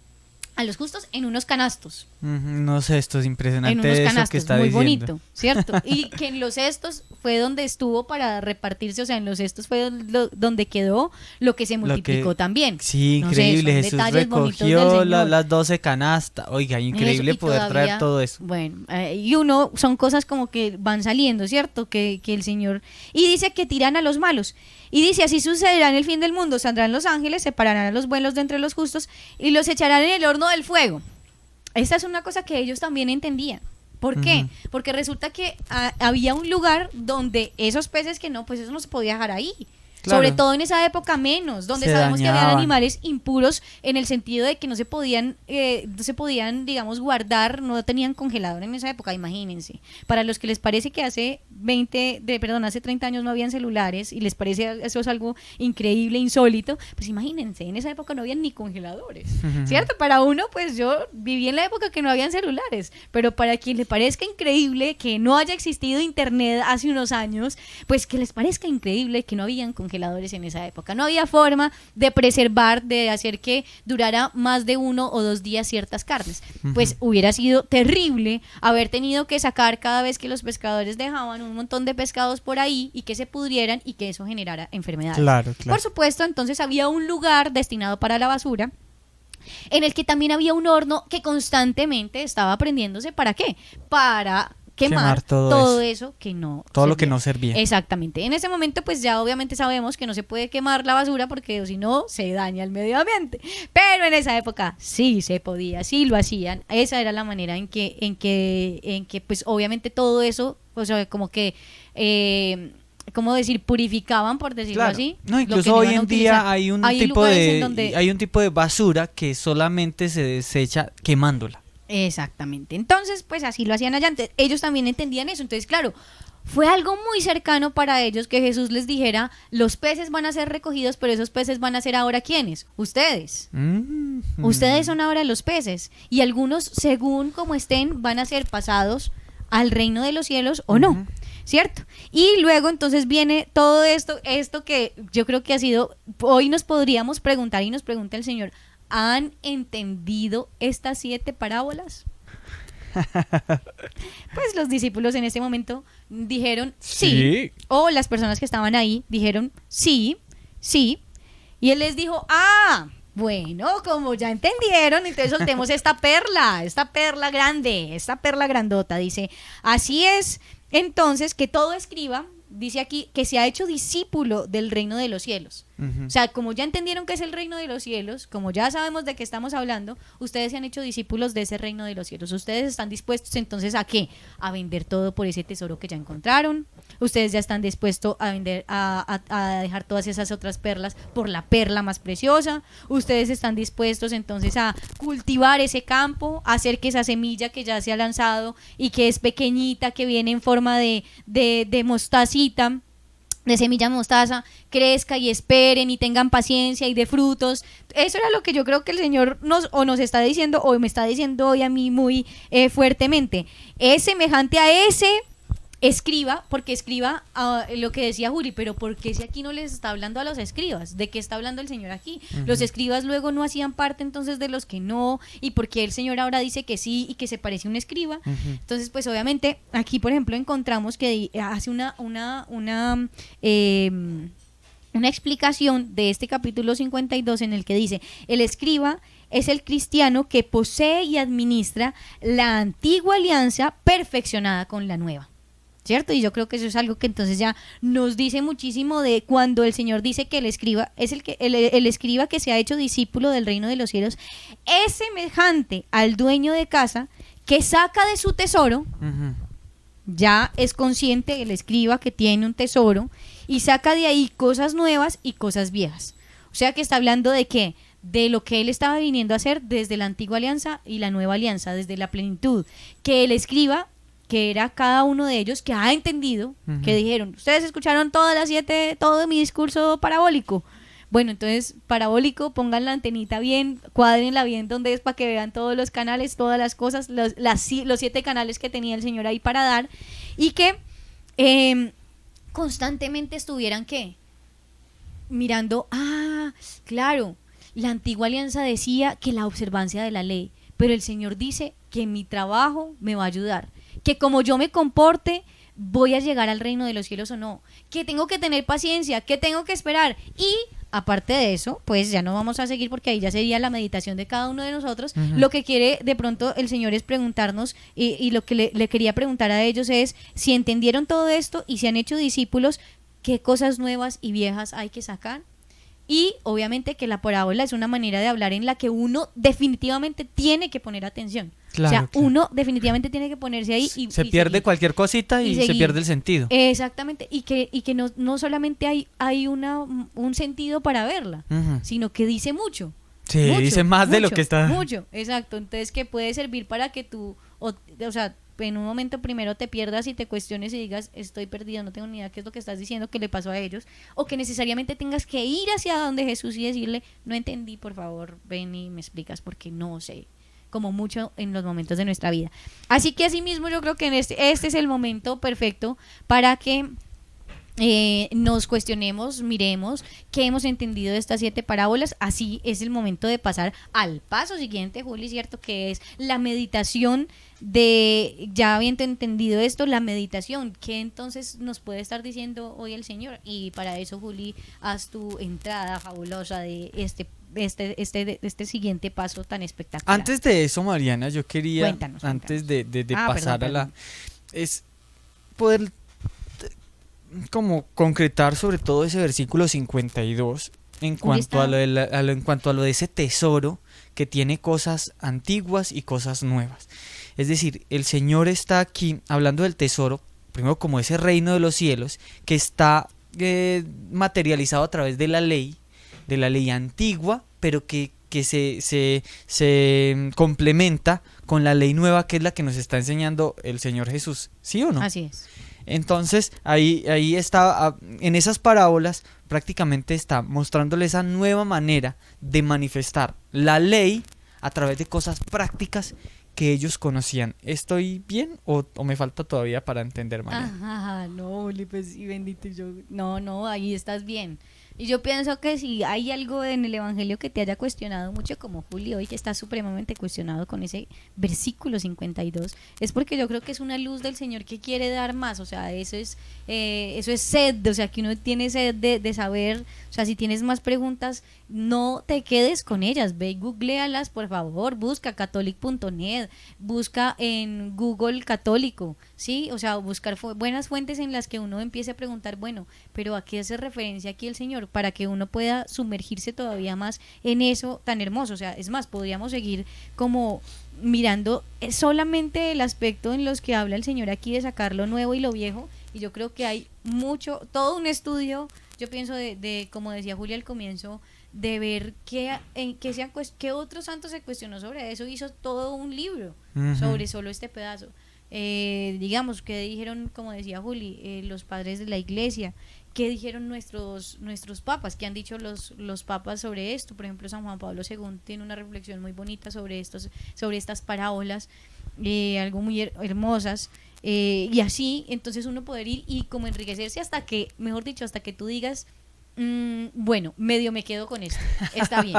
a los justos en unos canastos. No sé, esto es impresionante. En unos canastos, eso que está muy diciendo. bonito, ¿cierto? Y que en los cestos fue donde estuvo para repartirse, o sea, en los cestos fue donde quedó lo que se multiplicó también. Sí, no increíble, sé, Jesús recogió las 12 canastas. Oiga, increíble eso, poder traer todo eso. Bueno, y son cosas como que van saliendo, ¿cierto? Que el Señor... Y dice que tiran a los malos. Y dice, así sucederá en el fin del mundo, saldrán los ángeles, separarán a los buenos de entre los justos y los echarán en el horno del fuego. Esta es una cosa que ellos también entendían. ¿Por qué? Porque resulta que había un lugar donde esos peces que no, pues eso no se podía dejar ahí. Claro. Sobre todo en esa época menos, donde sabemos que había animales impuros en el sentido de que no se podían, digamos, guardar, no tenían congelador en esa época, imagínense. Para los que les parece que hace 30 años no habían celulares y les parece eso es algo increíble, insólito, pues imagínense, en esa época no habían ni congeladores, ¿cierto? Para uno, pues yo viví en la época que no habían celulares, pero para quien le parezca increíble que no haya existido internet hace unos años, pues que les parezca increíble que no habían congeladores en esa época. No había forma de preservar, de hacer que durara más de 1 o 2 días ciertas carnes. Pues hubiera sido terrible haber tenido que sacar cada vez que los pescadores dejaban un montón de pescados por ahí y que se pudrieran y que eso generara enfermedades. Claro. Por supuesto, entonces había un lugar destinado para la basura en el que también había un horno que constantemente estaba prendiéndose. ¿Para qué? Para quemar todo eso que no todo servía. Lo que no servía. Exactamente. En ese momento pues ya obviamente sabemos que no se puede quemar la basura porque si no se daña el medio ambiente, pero en esa época sí se podía, sí lo hacían. Esa era la manera en que pues obviamente todo eso, o sea, como que ¿cómo decir? Purificaban, por decirlo así. No, incluso hoy en día hay un tipo de basura que solamente se desecha quemándola. Exactamente. Entonces, pues así lo hacían allá. Ellos también entendían eso. Entonces, claro, fue algo muy cercano para ellos que Jesús les dijera, los peces van a ser recogidos, pero esos peces van a ser ahora ¿quiénes? Ustedes. Ustedes son ahora los peces. Y algunos, según como estén, van a ser pasados al reino de los cielos o no. ¿Cierto? Y luego entonces viene todo esto que yo creo que ha sido, hoy nos podríamos preguntar y nos pregunta el Señor, ¿han entendido estas 7 parábolas? Pues los discípulos en ese momento dijeron sí, o las personas que estaban ahí dijeron sí, y él les dijo, bueno, como ya entendieron, entonces soltemos esta perla grande, esta perla grandota. Dice, así es, entonces que todo escriba, dice aquí, que se ha hecho discípulo del reino de los cielos. Ujú. O sea, como ya entendieron qué es el reino de los cielos, como ya sabemos de qué estamos hablando, ustedes se han hecho discípulos de ese reino de los cielos. Ustedes están dispuestos entonces a qué? A vender todo por ese tesoro que ya encontraron. Ustedes ya están dispuestos a vender, a dejar todas esas otras perlas por la perla más preciosa. Ustedes están dispuestos entonces a cultivar ese campo, a hacer que esa semilla que ya se ha lanzado y que es pequeñita, que viene en forma de mostacita, de semilla mostaza, crezca y esperen y tengan paciencia y de frutos. Eso era lo que yo creo que el Señor nos está diciendo, o me está diciendo hoy a mí muy fuertemente. Es semejante a ese escriba, porque escriba lo que decía Juli, pero ¿por qué si aquí no les está hablando a los escribas? ¿De qué está hablando el Señor aquí? Los escribas luego no hacían parte entonces de los que no, y porque el Señor ahora dice que sí y que se parece a un escriba. Entonces pues obviamente aquí por ejemplo encontramos que hace una explicación de este capítulo 52 en el que dice: el escriba es el cristiano que posee y administra la antigua alianza perfeccionada con la nueva, ¿cierto? Y yo creo que eso es algo que entonces ya nos dice muchísimo de cuando el Señor dice que el escriba es el escriba que se ha hecho discípulo del reino de los cielos, es semejante al dueño de casa que saca de su tesoro. Ujú. Ya es consciente el escriba que tiene un tesoro y saca de ahí cosas nuevas y cosas viejas. O sea que está hablando de qué, de lo que él estaba viniendo a hacer desde la antigua alianza y la nueva alianza, desde la plenitud, que el escriba, que era cada uno de ellos, que ha entendido, que dijeron: ustedes escucharon todas las 7, todo mi discurso parabólico. Bueno, entonces, parabólico, pongan la antenita bien, cuádrenla bien donde es para que vean todos los canales, todas las cosas, los 7 canales que tenía el Señor ahí para dar, y que constantemente estuvieran, ¿qué? Mirando, claro, la antigua alianza decía que la observancia de la ley, pero el Señor dice que mi trabajo me va a ayudar, que como yo me comporte, voy a llegar al reino de los cielos o no, que tengo que tener paciencia, que tengo que esperar. Y aparte de eso, pues ya no vamos a seguir porque ahí ya sería la meditación de cada uno de nosotros. Lo que quiere de pronto el Señor es preguntarnos, y lo que le quería preguntar a ellos es si entendieron todo esto y si han hecho discípulos, qué cosas nuevas y viejas hay que sacar. Y obviamente que la parábola es una manera de hablar en la que uno definitivamente tiene que poner atención. Claro, o sea, claro. uno definitivamente tiene que ponerse ahí y Se pierde seguir. cualquier cosita y se seguir. pierde el sentido. Exactamente, y que no solamente hay un sentido para verla, Ujú. sino que dice mucho. Sí, Mucho, dice más de lo mucho, que está. Mucho, exacto. Entonces que puede servir para que tú, o sea, en un momento primero te pierdas y te cuestiones y digas: estoy perdido, no tengo ni idea qué es lo que estás diciendo, qué le pasó a ellos, o que necesariamente tengas que ir hacia donde Jesús y decirle: no entendí, por favor, ven y me explicas porque no sé, como mucho en los momentos de nuestra vida. Así que asimismo yo creo que este es el momento perfecto para que nos cuestionemos, miremos qué hemos entendido de estas 7 parábolas. Así es el momento de pasar al paso siguiente, Juli, ¿cierto? Que es la meditación de, ya habiendo entendido esto, la meditación. ¿Qué entonces nos puede estar diciendo hoy el Señor? Y para eso, Juli, haz tu entrada fabulosa de este siguiente paso tan espectacular. Antes de eso, Mariana, yo quería, Cuéntanos. antes de pasar perdón. a la... es poder como concretar sobre todo ese versículo 52 en cuanto a en cuanto a lo de ese tesoro que tiene cosas antiguas y cosas nuevas. Es decir, el Señor está aquí hablando del tesoro, primero como ese reino de los cielos, que está materializado a través de la ley antigua, pero que se complementa con la ley nueva, que es la que nos está enseñando el Señor Jesús, ¿sí o no? Así es. Entonces ahí está, en esas parábolas prácticamente está mostrándole esa nueva manera de manifestar la ley a través de cosas prácticas que ellos conocían. ¿Estoy bien o me falta todavía para entender, María? No, pues sí, bendito yo. No, ahí estás bien. Y yo pienso que si hay algo en el Evangelio que te haya cuestionado mucho, como Julio hoy, que está supremamente cuestionado con ese versículo 52, es porque yo creo que es una luz del Señor que quiere dar más. O sea, eso es sed, o sea, que uno tiene sed de saber. O sea, si tienes más preguntas, no te quedes con ellas, ve y googlealas, por favor, busca catholic.net, busca en Google católico, ¿sí? O sea, buscar buenas fuentes en las que uno empiece a preguntar, bueno, pero ¿a qué hace referencia aquí el Señor? Para que uno pueda sumergirse todavía más en eso tan hermoso. O sea, es más, podríamos seguir como mirando solamente el aspecto en los que habla el Señor aquí de sacar lo nuevo y lo viejo, y yo creo que hay mucho, todo un estudio, yo pienso de como decía Julia al comienzo, de ver qué otro santo se cuestionó sobre eso, hizo todo un libro sobre solo este pedazo. Digamos, que dijeron, como decía Juli, los padres de la iglesia, qué dijeron nuestros papas, qué han dicho los papas sobre esto. Por ejemplo, San Juan Pablo II tiene una reflexión muy bonita sobre estas parábolas, algo muy hermosas, y así, entonces uno poder ir y como enriquecerse hasta que, mejor dicho, hasta que tú digas, bueno, medio me quedo con esto, está bien.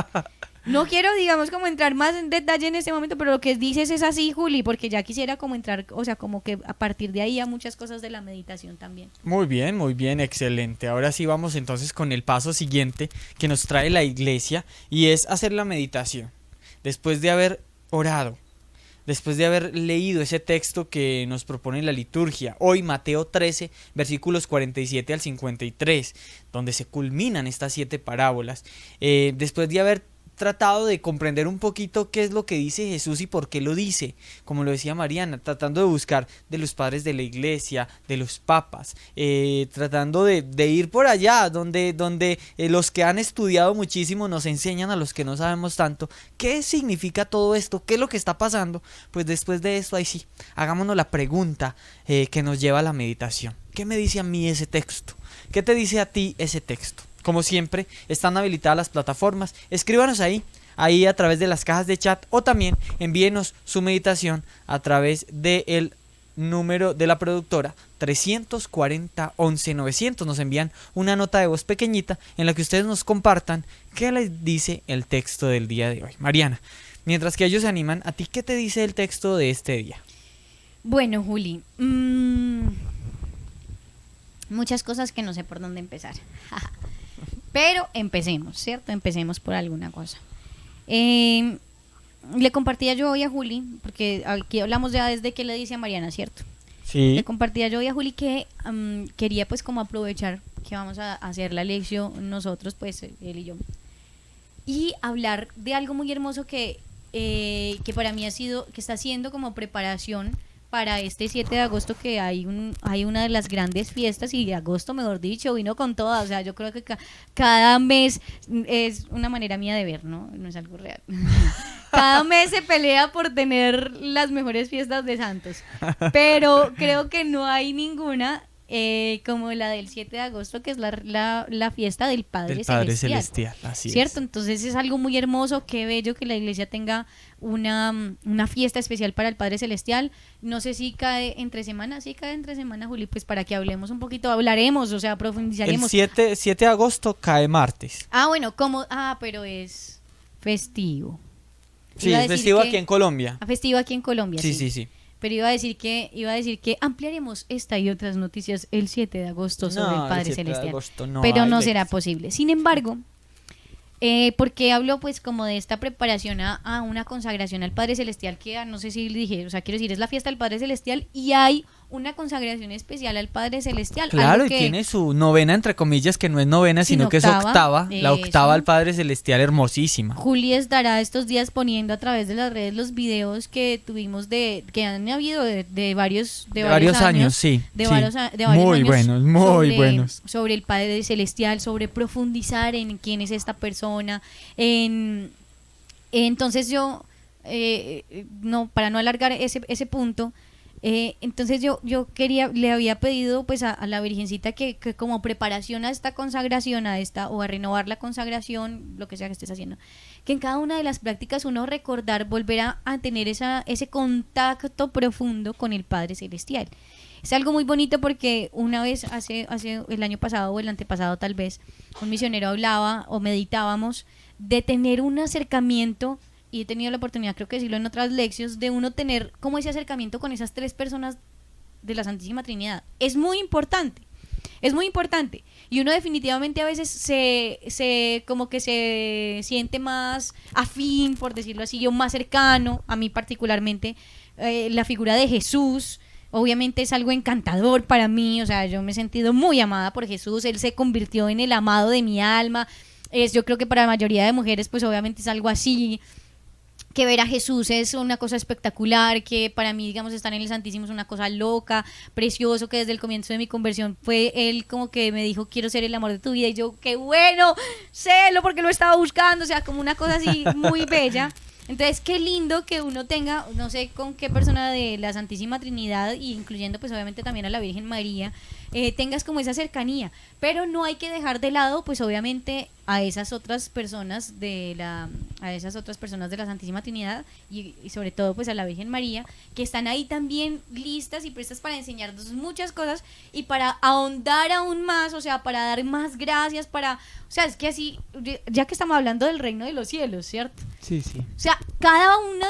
No quiero, digamos, como entrar más en detalle en este momento, pero lo que dices es así, Juli, porque ya quisiera como entrar, o sea, como que a partir de ahí a muchas cosas de la meditación también. Muy bien, excelente. Ahora sí vamos entonces con el paso siguiente que nos trae la iglesia, y es hacer la meditación. Después de haber orado, después de haber leído ese texto que nos propone la liturgia, hoy Mateo 13, versículos 47 al 53, donde se culminan estas 7 parábolas, después de haber tratado de comprender un poquito qué es lo que dice Jesús y por qué lo dice, como lo decía Mariana, tratando de buscar de los padres de la iglesia, de los papas, tratando de ir por allá donde los que han estudiado muchísimo nos enseñan a los que no sabemos tanto qué significa todo esto, qué es lo que está pasando. Pues después de esto, ahí sí, hagámonos la pregunta que nos lleva a la meditación. ¿Qué me dice a mí ese texto? ¿Qué te dice a ti ese texto? Como siempre, están habilitadas las plataformas. Escríbanos ahí a través de las cajas de chat, o también envíenos su meditación a través del número de la productora 340 11 900. Nos envían una nota de voz pequeñita en la que ustedes nos compartan qué les dice el texto del día de hoy. Mariana, mientras que ellos se animan, ¿a ti qué te dice el texto de este día? Bueno, Juli, muchas cosas que no sé por dónde empezar. Pero empecemos, ¿cierto? Empecemos por alguna cosa. Le compartía yo hoy a Juli, porque aquí hablamos ya desde que le dice a Mariana, ¿cierto? Sí. Le compartía yo hoy a Juli que quería pues como aprovechar que vamos a hacer la lección nosotros, pues él y yo, y hablar de algo muy hermoso que para mí que está siendo como preparación para este 7 de agosto, que hay una de las grandes fiestas, y agosto, mejor dicho, vino con todas. O sea, yo creo que cada mes es una manera mía de ver, ¿no? No es algo real. Cada mes se pelea por tener las mejores fiestas de santos, pero creo que no hay ninguna como la del 7 de agosto, que es la fiesta del Padre Celestial, así ¿cierto? es. Entonces es algo muy hermoso, qué bello que la iglesia tenga una fiesta especial para el Padre Celestial. No sé si cae entre semana, Juli, pues para que hablemos un poquito, hablaremos, o sea, profundizaremos. El 7 de agosto cae martes. Bueno, pero es festivo. Sí, es festivo aquí en Colombia. Festivo aquí en Colombia, sí. Pero iba a decir que ampliaremos esta y otras noticias el 7 de agosto sobre el Padre Celestial. Pero no será posible. Sin embargo, porque hablo pues como de esta preparación a una consagración al Padre Celestial, que no sé si le dije, o sea, quiero decir, es la fiesta del Padre Celestial y hay una consagración especial al Padre Celestial. Claro, y tiene su novena, entre comillas, que no es novena, sino que es octava, la octava al Padre Celestial, hermosísima. Juli estará estos días poniendo a través de las redes los videos que tuvimos que han habido de varios años, sí. Varios muy años muy buenos. Sobre el Padre Celestial, sobre profundizar en quién es esta persona. Entonces yo, para no alargar ese punto, entonces yo le había pedido pues a la Virgencita que como preparación a esta consagración, o a renovar la consagración, lo que sea que estés haciendo, que en cada una de las prácticas uno volver a tener ese contacto profundo con el Padre Celestial. Es algo muy bonito porque una vez, hace el año pasado o el antepasado tal vez, un misionero hablaba o meditábamos de tener un acercamiento, y he tenido la oportunidad, creo que decirlo en otras lecciones, de uno tener como ese acercamiento con esas tres personas de la Santísima Trinidad. Es muy importante. Es muy importante. Y uno definitivamente a veces como que se siente más afín, por decirlo así, yo más cercano, a mí particularmente, la figura de Jesús. Obviamente es algo encantador para mí, o sea, yo me he sentido muy amada por Jesús, Él se convirtió en el amado de mi alma. Yo creo que para la mayoría de mujeres, pues obviamente es algo así, que ver a Jesús es una cosa espectacular, que para mí, digamos, estar en el Santísimo es una cosa loca, precioso, que desde el comienzo de mi conversión fue Él como que me dijo, quiero ser el amor de tu vida, y yo, qué bueno, sélo, porque lo estaba buscando, o sea, como una cosa así muy bella. Entonces, qué lindo que uno tenga, no sé con qué persona de la Santísima Trinidad, incluyendo pues obviamente también a la Virgen María, tengas como esa cercanía, pero no hay que dejar de lado pues obviamente a esas otras personas de la Santísima Trinidad y sobre todo pues a la Virgen María, que están ahí también listas y prestas para enseñarnos muchas cosas y para ahondar aún más, o sea, para dar más gracias, o sea, es que así, ya que estamos hablando del reino de los cielos, ¿cierto? Sí, sí. O sea, cada una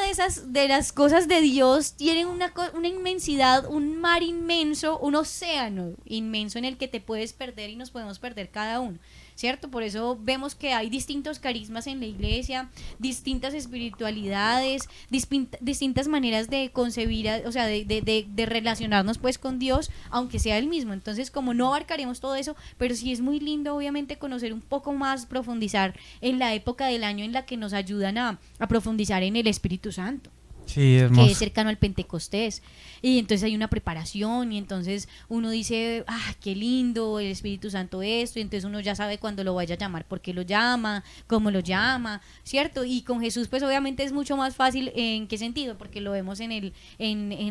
de las cosas de Dios tiene una inmensidad, un mar inmenso, un océano inmenso en el que te puedes perder y nos podemos perder cada uno, ¿cierto? Por eso vemos que hay distintos carismas en la iglesia, distintas espiritualidades, distintas maneras de concebir, o sea, de relacionarnos pues con Dios, aunque sea el mismo. Entonces, como no abarcaremos todo eso, pero sí es muy lindo obviamente conocer un poco más, profundizar en la época del año en la que nos ayudan a profundizar en el Espíritu Santo. Sí, hermoso. Que es cercano al Pentecostés, y entonces hay una preparación y entonces uno dice, qué lindo el Espíritu Santo esto, y entonces uno ya sabe cuándo lo vaya a llamar, por qué lo llama, cómo lo llama, ¿cierto? Y con Jesús pues obviamente es mucho más fácil. ¿En qué sentido? Porque lo vemos en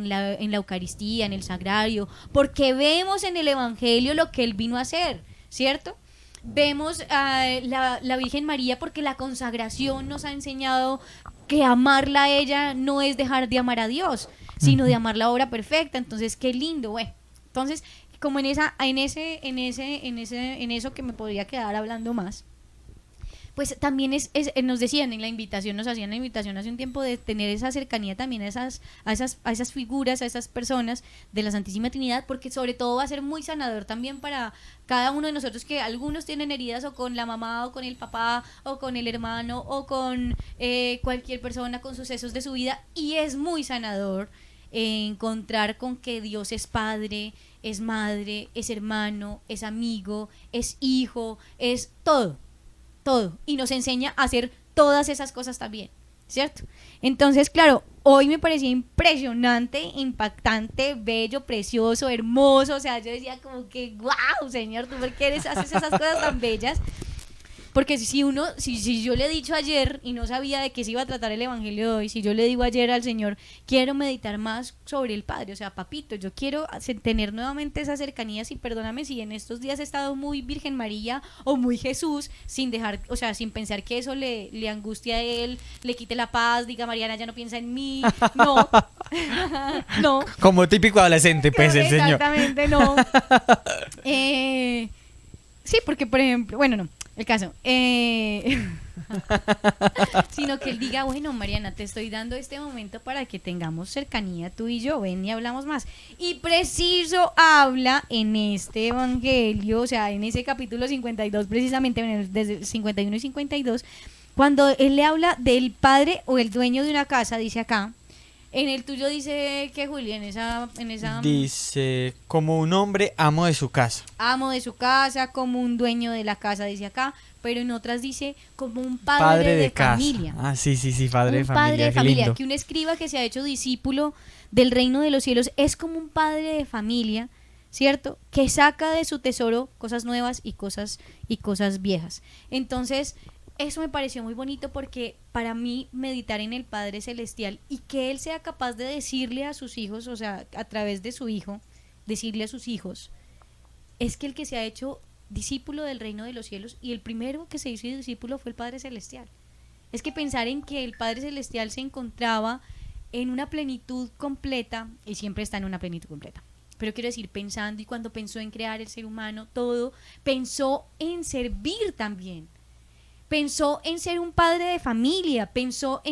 la Eucaristía, en el Sagrario, porque vemos en el Evangelio lo que Él vino a hacer, ¿cierto? Vemos a la Virgen María porque la consagración nos ha enseñado que amarla a ella no es dejar de amar a Dios, sino de amar la obra perfecta. Entonces, qué lindo, güey. Entonces, como en eso que me podría quedar hablando más, pues también nos decían en la invitación, nos hacían la invitación hace un tiempo de tener esa cercanía también a esas figuras, a esas personas de la Santísima Trinidad, porque sobre todo va a ser muy sanador también para cada uno de nosotros, que algunos tienen heridas o con la mamá o con el papá o con el hermano o con cualquier persona con sucesos de su vida, y es muy sanador encontrar con que Dios es padre, es madre, es hermano, es amigo, es hijo, es todo, y nos enseña a hacer todas esas cosas también, ¿cierto? Entonces, claro, hoy me parecía impresionante, impactante, bello, precioso, hermoso, o sea, yo decía como que, wow, Señor, ¿tú por qué haces esas cosas tan bellas? Porque si yo le he dicho ayer y no sabía de qué se iba a tratar el Evangelio de hoy, si yo le digo ayer al Señor, quiero meditar más sobre el Padre, o sea, papito, yo quiero tener nuevamente esas cercanías, y perdóname si en estos días he estado muy Virgen María o muy Jesús, sin dejar, o sea, sin pensar que eso le angustia a Él, le quite la paz, diga, Mariana ya no piensa en mí, no, no. Como típico adolescente, pues, el Señor. Exactamente, no. Sí, porque por ejemplo, bueno, no, el caso, sino que Él diga, bueno, Mariana, te estoy dando este momento para que tengamos cercanía tú y yo, ven y hablamos más. Y preciso habla en este Evangelio, o sea, en ese capítulo 52 precisamente, desde 51 y 52, cuando Él le habla del padre o el dueño de una casa, dice acá. En el tuyo dice que, Juli, en esa dice, como un hombre amo de su casa. Amo de su casa, como un dueño de la casa, dice acá, pero en otras dice como un padre de familia. Ah, sí, padre de familia. Un padre de qué familia, lindo. que un escriba que se ha hecho discípulo del reino de los cielos es como un padre de familia, ¿cierto? Que saca de su tesoro cosas nuevas y cosas viejas. Entonces, eso me pareció muy bonito, porque para mí meditar en el Padre Celestial y que Él sea capaz de decirle a sus hijos, o sea, a través de su Hijo, decirle a sus hijos, es que el que se ha hecho discípulo del reino de los cielos, y el primero que se hizo discípulo fue el Padre Celestial. Es que pensar en que el Padre Celestial se encontraba en una plenitud completa, y siempre está en una plenitud completa, pero quiero decir pensando, y cuando pensó en crear el ser humano, todo, pensó en servir también, pensó en ser un padre de familia, pensó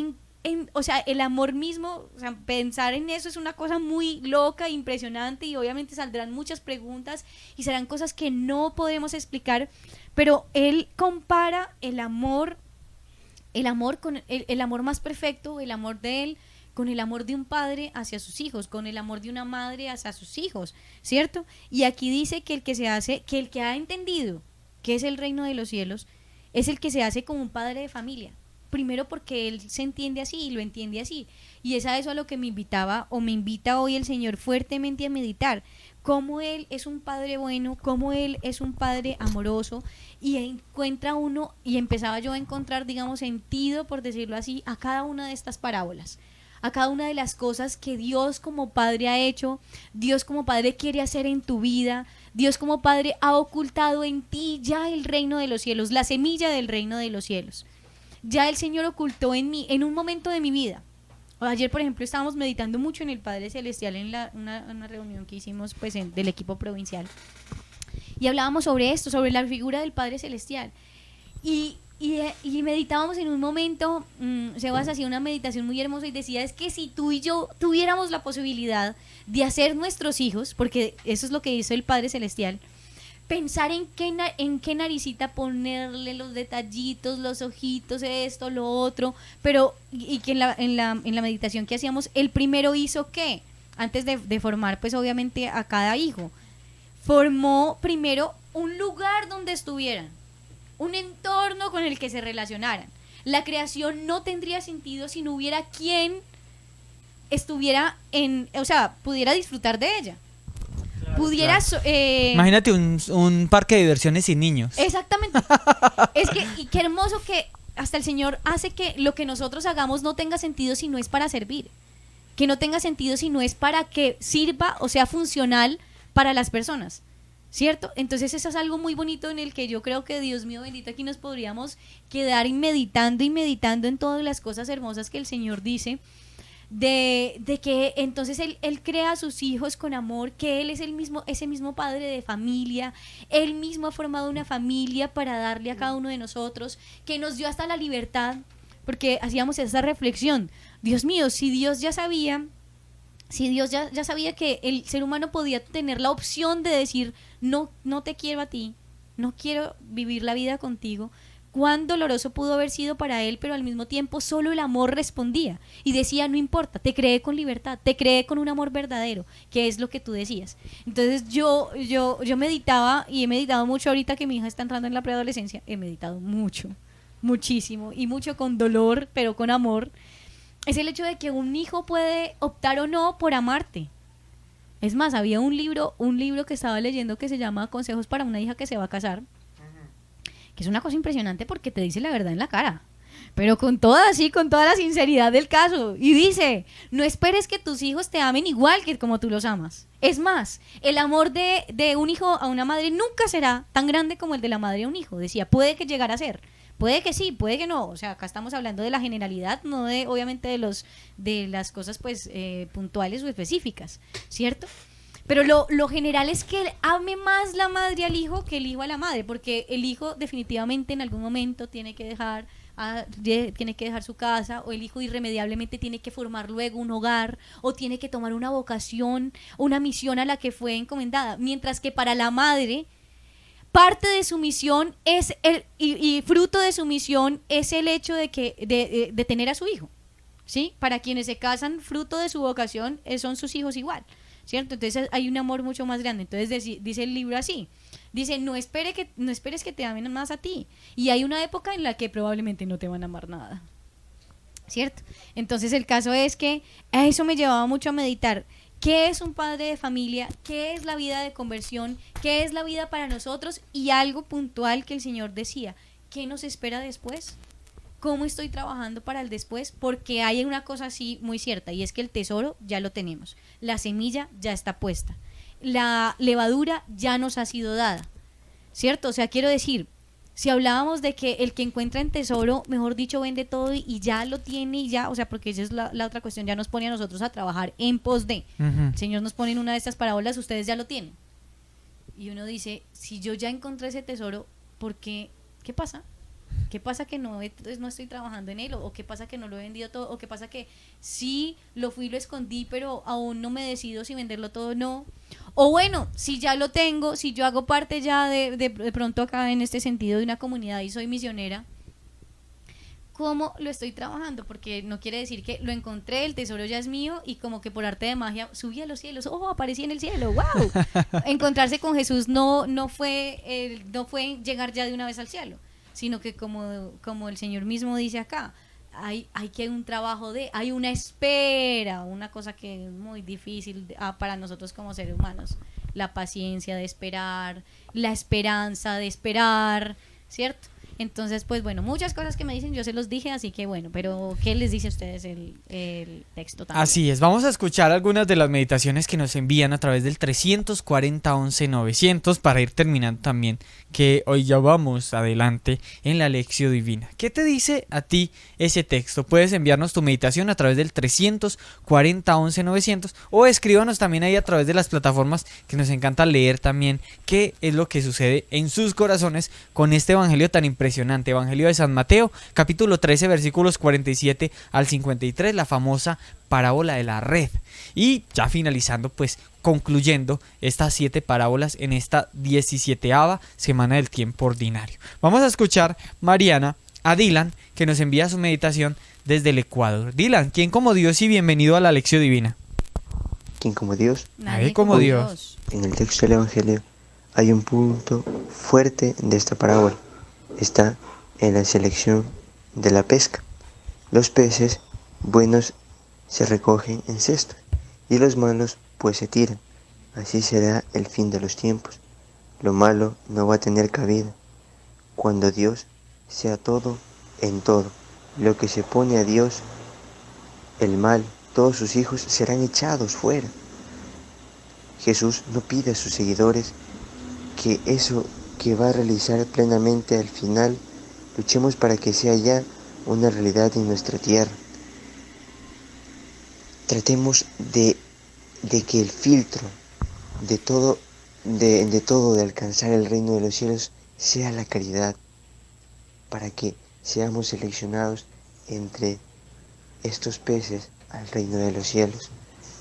o sea, el amor mismo, o sea, pensar en eso es una cosa muy loca, impresionante, y obviamente saldrán muchas preguntas y serán cosas que no podemos explicar, pero él compara el amor con el amor más perfecto, el amor de él, con el amor de un padre hacia sus hijos, con el amor de una madre hacia sus hijos, ¿cierto? Y aquí dice que el que ha entendido qué es el reino de los cielos, es el que se hace como un padre de familia. Primero porque él se entiende así y lo entiende así. Y es a eso a lo que me invitaba o me invita hoy el Señor fuertemente a meditar. Cómo Él es un padre bueno, cómo Él es un padre amoroso, y encuentra uno, y empezaba yo a encontrar, digamos, sentido, por decirlo así, a cada una de estas parábolas, a cada una de las cosas que Dios como Padre ha hecho, Dios como Padre quiere hacer en tu vida, Dios como Padre ha ocultado en ti ya el reino de los cielos, la semilla del reino de los cielos. Ya el Señor ocultó en mí, en un momento de mi vida. Ayer, por ejemplo, estábamos meditando mucho en el Padre Celestial en una reunión que hicimos pues del equipo provincial. Y hablábamos sobre esto, sobre la figura del Padre Celestial. Y meditábamos en un momento, Sebas hacía una meditación muy hermosa y decía, es que si tú y yo tuviéramos la posibilidad de hacer nuestros hijos, porque eso es lo que hizo el Padre Celestial, pensar en qué naricita ponerle los detallitos, los ojitos, esto, lo otro, pero y que en la meditación que hacíamos, el primero hizo ¿qué? Antes de formar pues obviamente a cada hijo, formó primero un lugar donde estuvieran, un entorno con el que se relacionaran. La creación no tendría sentido si no hubiera quien estuviera o sea, pudiera disfrutar de ella. Pudiera imagínate un parque de diversiones sin niños. Exactamente. Es que, y qué hermoso que hasta el Señor hace que lo que nosotros hagamos no tenga sentido si no es para servir, que no tenga sentido si no es para que sirva o sea funcional para las personas, ¿cierto? Entonces eso es algo muy bonito en el que yo creo que, Dios mío bendito, aquí nos podríamos quedar y meditando en todas las cosas hermosas que el Señor dice, de que entonces él crea a sus hijos con amor, que Él es ese mismo padre de familia, Él mismo ha formado una familia para darle a cada uno de nosotros, que nos dio hasta la libertad, porque hacíamos esa reflexión, Dios mío, si Dios ya sabía que el ser humano podía tener la opción de decir, no te quiero a ti, no quiero vivir la vida contigo, cuán doloroso pudo haber sido para él, pero al mismo tiempo solo el amor respondía y decía, no importa, te creé con libertad, te creé con un amor verdadero, que es lo que tú decías. Entonces yo meditaba, y he meditado mucho ahorita que mi hija está entrando en la preadolescencia, he meditado mucho, muchísimo, y mucho con dolor, pero con amor. Es el hecho de que un hijo puede optar o no por amarte. Es más, había un libro que estaba leyendo que se llama Consejos para una hija que se va a casar, que es una cosa impresionante porque te dice la verdad en la cara, pero con toda la sinceridad del caso, y dice, no esperes que tus hijos te amen igual que como tú los amas. Es más, el amor de un hijo a una madre nunca será tan grande como el de la madre a un hijo, decía, puede que llegara a ser, puede que sí, puede que no, o sea, acá estamos hablando de la generalidad, no de, obviamente, de las cosas pues puntuales o específicas, ¿cierto? Pero lo general es que ame más la madre al hijo que el hijo a la madre, porque el hijo definitivamente en algún momento tiene que dejar su casa, o el hijo irremediablemente tiene que formar luego un hogar, o tiene que tomar una vocación, una misión a la que fue encomendada, mientras que para la madre parte de su misión es y fruto de su misión es el hecho de tener a su hijo, ¿sí? Para quienes se casan, fruto de su vocación son sus hijos igual, ¿cierto? Entonces hay un amor mucho más grande. Entonces dice el libro así, dice, no esperes que te amen más a ti, y hay una época en la que probablemente no te van a amar nada, ¿cierto? Entonces el caso es que a eso me llevaba mucho a meditar. ¿Qué es un padre de familia? ¿Qué es la vida de conversión? ¿Qué es la vida para nosotros? Y algo puntual que el Señor decía, ¿qué nos espera después? ¿Cómo estoy trabajando para el después? Porque hay una cosa así muy cierta, y es que el tesoro ya lo tenemos, la semilla ya está puesta, la levadura ya nos ha sido dada, ¿cierto? O sea, quiero decir, Si hablábamos de que el que encuentra en tesoro, mejor dicho, vende todo y ya lo tiene y ya, o sea, porque esa es la otra cuestión, ya nos pone a nosotros a trabajar en pos de. El Señor nos pone en una de estas parábolas, ustedes ya lo tienen. Y uno dice, si yo ya encontré ese tesoro, ¿por qué? ¿Qué pasa? ¿Qué pasa que no estoy trabajando en él? ¿O qué pasa que no lo he vendido todo? ¿O qué pasa que sí lo fui y lo escondí, pero aún no me decido si venderlo todo o no? O bueno, si ya lo tengo, si yo hago parte ya de pronto acá en este sentido de una comunidad y soy misionera, ¿cómo lo estoy trabajando? Porque no quiere decir que lo encontré, el tesoro ya es mío y como que por arte de magia subí a los cielos, ¡oh, aparecí en el cielo! ¡Wow! Encontrarse con Jesús no fue llegar ya de una vez al cielo, sino que como el Señor mismo dice acá, hay que un trabajo hay una espera, una cosa que es muy difícil para nosotros como seres humanos, la paciencia de esperar, la esperanza de esperar, ¿cierto? Entonces, pues bueno, muchas cosas que me dicen, yo se los dije, así que bueno, pero ¿qué les dice a ustedes el texto también? Así es, vamos a escuchar algunas de las meditaciones que nos envían a través del 340 11 900 para ir terminando también, que hoy ya vamos adelante en la Lección Divina. ¿Qué te dice a ti ese texto? Puedes enviarnos tu meditación a través del 340 11 900 o escríbanos también ahí a través de las plataformas, que nos encanta leer también qué es lo que sucede en sus corazones con este evangelio tan impresionante, Evangelio de San Mateo, capítulo 13, versículos 47 al 53, la famosa parábola de la red. Y ya finalizando, pues concluyendo estas 7 parábolas en esta 17ª semana del tiempo ordinario. Vamos a escuchar, Mariana, a Dylan, que nos envía su meditación desde el Ecuador. Dylan, ¿quién como Dios? Y bienvenido a la Lección Divina. ¿Quién como Dios? Nadie como Dios. En el texto del Evangelio hay un punto fuerte de esta parábola. Está en la selección de la pesca. Los peces buenos se recogen en cestos y los malos pues se tiran. Así será el fin de los tiempos. Lo malo no va a tener cabida. Cuando Dios sea todo en todo, lo que se pone a Dios, el mal, todos sus hijos serán echados fuera. Jesús no pide a sus seguidores que eso que va a realizar plenamente al final, luchemos para que sea ya una realidad en nuestra tierra. Tratemos de que el filtro de todo, de alcanzar el reino de los cielos, sea la caridad, para que seamos seleccionados entre estos peces al reino de los cielos.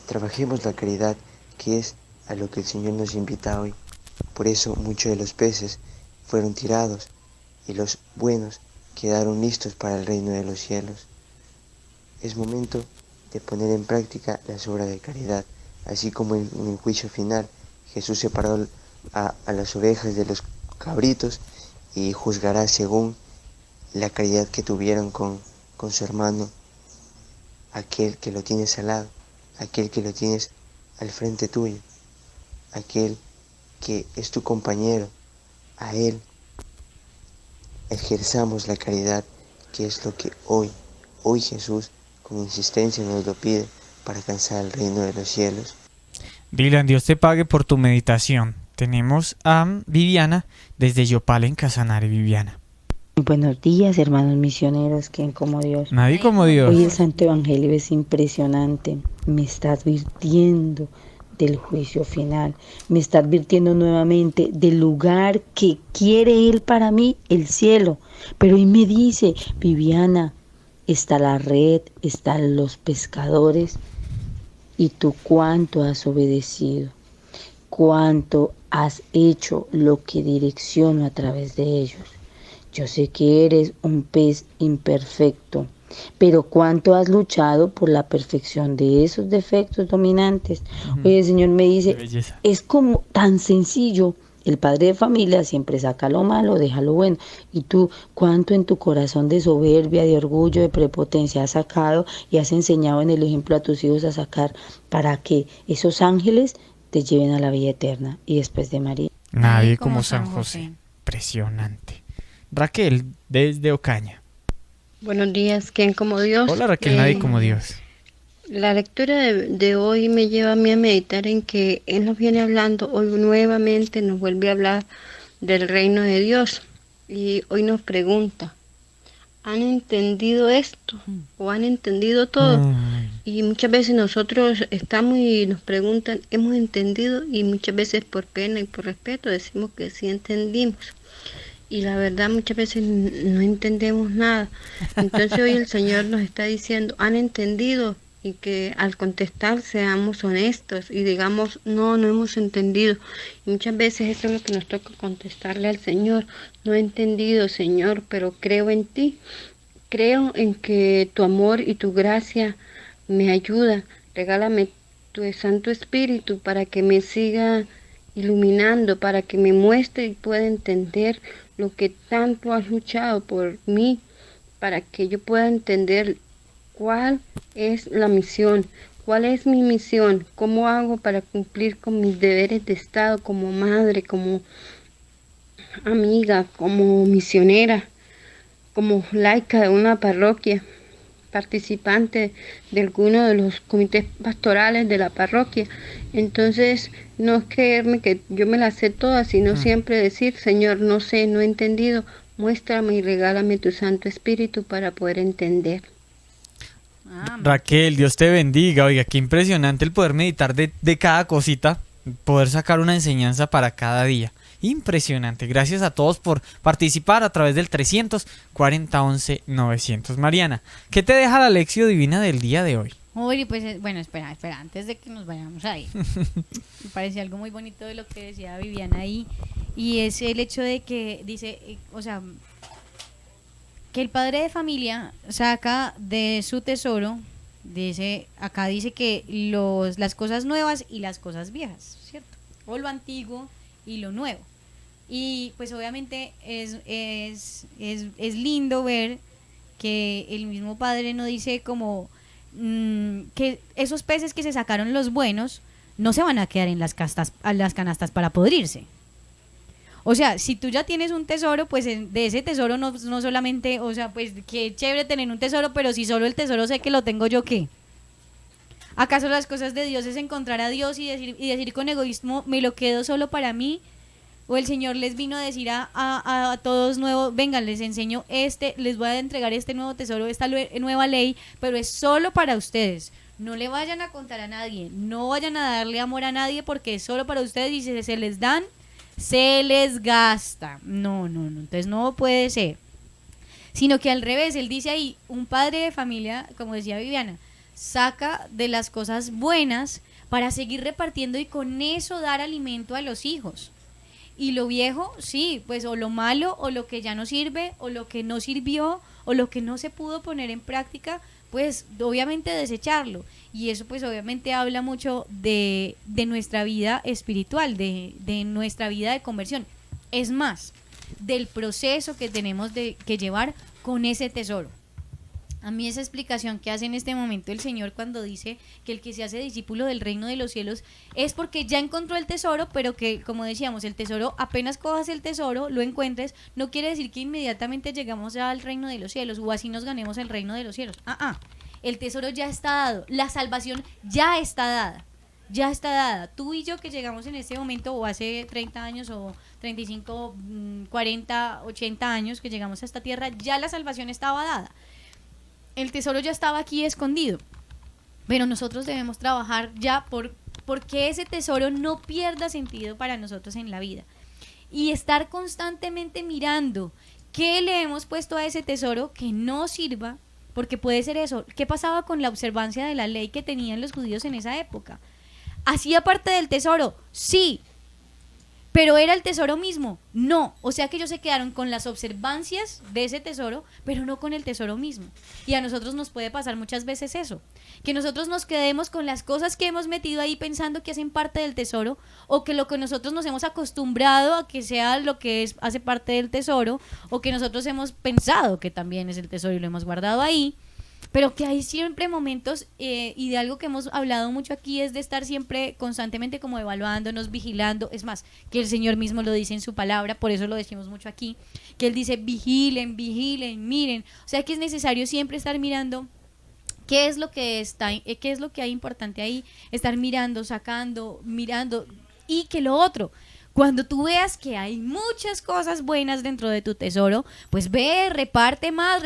Trabajemos la caridad, que es a lo que el Señor nos invita hoy. Por eso muchos de los peces fueron tirados y los buenos quedaron listos para el reino de los cielos. Es momento de poner en práctica las obras de caridad, así como en el juicio final Jesús separó a las ovejas de los cabritos y juzgará según la caridad que tuvieron con su hermano, aquel que lo tienes al lado, aquel que lo tienes al frente tuyo, aquel que es tu compañero. A él ejerzamos la caridad, que es lo que hoy Jesús con insistencia nos lo pide para alcanzar el reino de los cielos. Dylan, Dios te pague por tu meditación. Tenemos a Viviana desde Yopal en Casanare. Viviana. Buenos días, hermanos misioneros, ¿quién como Dios? Nadie como Dios. Hoy el Santo Evangelio es impresionante, me está advirtiendo del juicio final, me está advirtiendo nuevamente del lugar que quiere Él para mí, el cielo. Pero hoy me dice, Viviana, está la red, están los pescadores, y tú cuánto has obedecido, cuánto has hecho lo que direcciono a través de ellos. Yo sé que eres un pez imperfecto, pero cuánto has luchado por la perfección de esos defectos dominantes. Hoy el Señor me dice, es como tan sencillo. El padre de familia siempre saca lo malo, deja lo bueno. Y tú, cuánto en tu corazón de soberbia, de orgullo, de prepotencia has sacado y has enseñado en el ejemplo a tus hijos a sacar para que esos ángeles te lleven a la vida eterna. Y después de María. Nadie como San José. Impresionante. Raquel, desde Ocaña. Buenos días, ¿quién como Dios? Hola Raquel, nadie como Dios. La lectura de hoy me lleva a mí a meditar en que Él nos viene hablando, hoy nuevamente nos vuelve a hablar del reino de Dios. y hoy nos pregunta, ¿han entendido esto? ¿O han entendido todo? Y muchas veces nosotros estamos y nos preguntan, ¿hemos entendido? Y muchas veces por pena y por respeto decimos que sí entendimos. Y la verdad muchas veces no entendemos nada. Entonces hoy el Señor nos está diciendo, ¿han entendido? Y que al contestar seamos honestos y digamos, no hemos entendido. Y muchas veces eso es lo que nos toca contestarle al Señor. No he entendido, Señor, pero creo en ti. Creo en que tu amor y tu gracia me ayuda. Regálame tu Santo Espíritu para que me siga iluminando, para que me muestre y pueda entender lo que tanto has luchado por mí, para que yo pueda entender cuál es la misión, cuál es mi misión, cómo hago para cumplir con mis deberes de Estado como madre, como amiga, como misionera, como laica de una parroquia, participante de alguno de los comités pastorales de la parroquia. Entonces, no es creerme que yo me las sé todas, sino siempre decir, Señor, no sé, no he entendido, muéstrame y regálame tu Santo Espíritu para poder entender. Raquel, Dios te bendiga. Oiga, qué impresionante el poder meditar de cada cosita, poder sacar una enseñanza para cada día. Impresionante. Gracias a todos por participar a través del 340 11 900. Mariana, ¿qué te deja la lección divina del día de hoy? Uy, pues bueno, espera, antes de que nos vayamos ahí. Me parece algo muy bonito de lo que decía Viviana ahí, y es el hecho de que dice, o sea, que el padre de familia saca de su tesoro, acá dice que las cosas nuevas y las cosas viejas, ¿cierto? O lo antiguo y lo nuevo. Y pues obviamente es lindo ver que el mismo padre no dice como que esos peces que se sacaron los buenos no se van a quedar en las canastas para podrirse. O sea, si tú ya tienes un tesoro, pues de ese tesoro no solamente, o sea, pues qué chévere tener un tesoro, pero si solo el tesoro sé que lo tengo yo, ¿qué? ¿Acaso las cosas de Dios es encontrar a Dios y decir con egoísmo, me lo quedo solo para mí? O el Señor les vino a decir a todos nuevos, vengan, les enseño les voy a entregar este nuevo tesoro, esta nueva ley, pero es solo para ustedes. No le vayan a contar a nadie, no vayan a darle amor a nadie porque es solo para ustedes y si se les dan, se les gasta. No, entonces no puede ser. Sino que al revés, él dice ahí, un padre de familia, como decía Viviana, saca de las cosas buenas para seguir repartiendo y con eso dar alimento a los hijos. Y lo viejo, sí, pues o lo malo, o lo que ya no sirve, o lo que no sirvió, o lo que no se pudo poner en práctica, pues obviamente desecharlo. Y eso pues obviamente habla mucho de nuestra vida espiritual, de nuestra vida de conversión. Es más, del proceso que tenemos que llevar con ese tesoro. A mí esa explicación que hace en este momento el Señor cuando dice que el que se hace discípulo del reino de los cielos es porque ya encontró el tesoro, pero que, como decíamos, el tesoro, apenas cojas el tesoro, lo encuentres, no quiere decir que inmediatamente llegamos ya al reino de los cielos o así nos ganemos el reino de los cielos. El tesoro ya está dado, la salvación ya está dada. Ya está dada. Tú y yo que llegamos en este momento o hace 30 años o 35, 40, 80 años que llegamos a esta tierra, ya la salvación estaba dada. El tesoro ya estaba aquí escondido, pero nosotros debemos trabajar ya porque ese tesoro no pierda sentido para nosotros en la vida y estar constantemente mirando qué le hemos puesto a ese tesoro que no sirva, porque puede ser eso. ¿Qué pasaba con la observancia de la ley que tenían los judíos en esa época? ¿Hacía parte del tesoro? Sí. ¿Pero era el tesoro mismo? No. O sea que ellos se quedaron con las observancias de ese tesoro, pero no con el tesoro mismo. Y a nosotros nos puede pasar muchas veces eso, que nosotros nos quedemos con las cosas que hemos metido ahí pensando que hacen parte del tesoro, o que lo que nosotros nos hemos acostumbrado a que sea lo que hace parte del tesoro, o que nosotros hemos pensado que también es el tesoro y lo hemos guardado ahí. Pero que hay siempre momentos, y de algo que hemos hablado mucho aquí es de estar siempre constantemente como evaluándonos, vigilando. Es más, que el Señor mismo lo dice en su palabra, por eso lo decimos mucho aquí, que Él dice vigilen, miren. O sea que es necesario siempre estar mirando qué es lo que hay importante ahí, estar mirando, sacando, mirando. Y que lo otro, Cuando tú veas que hay muchas cosas buenas dentro de tu tesoro, pues ve, reparte más,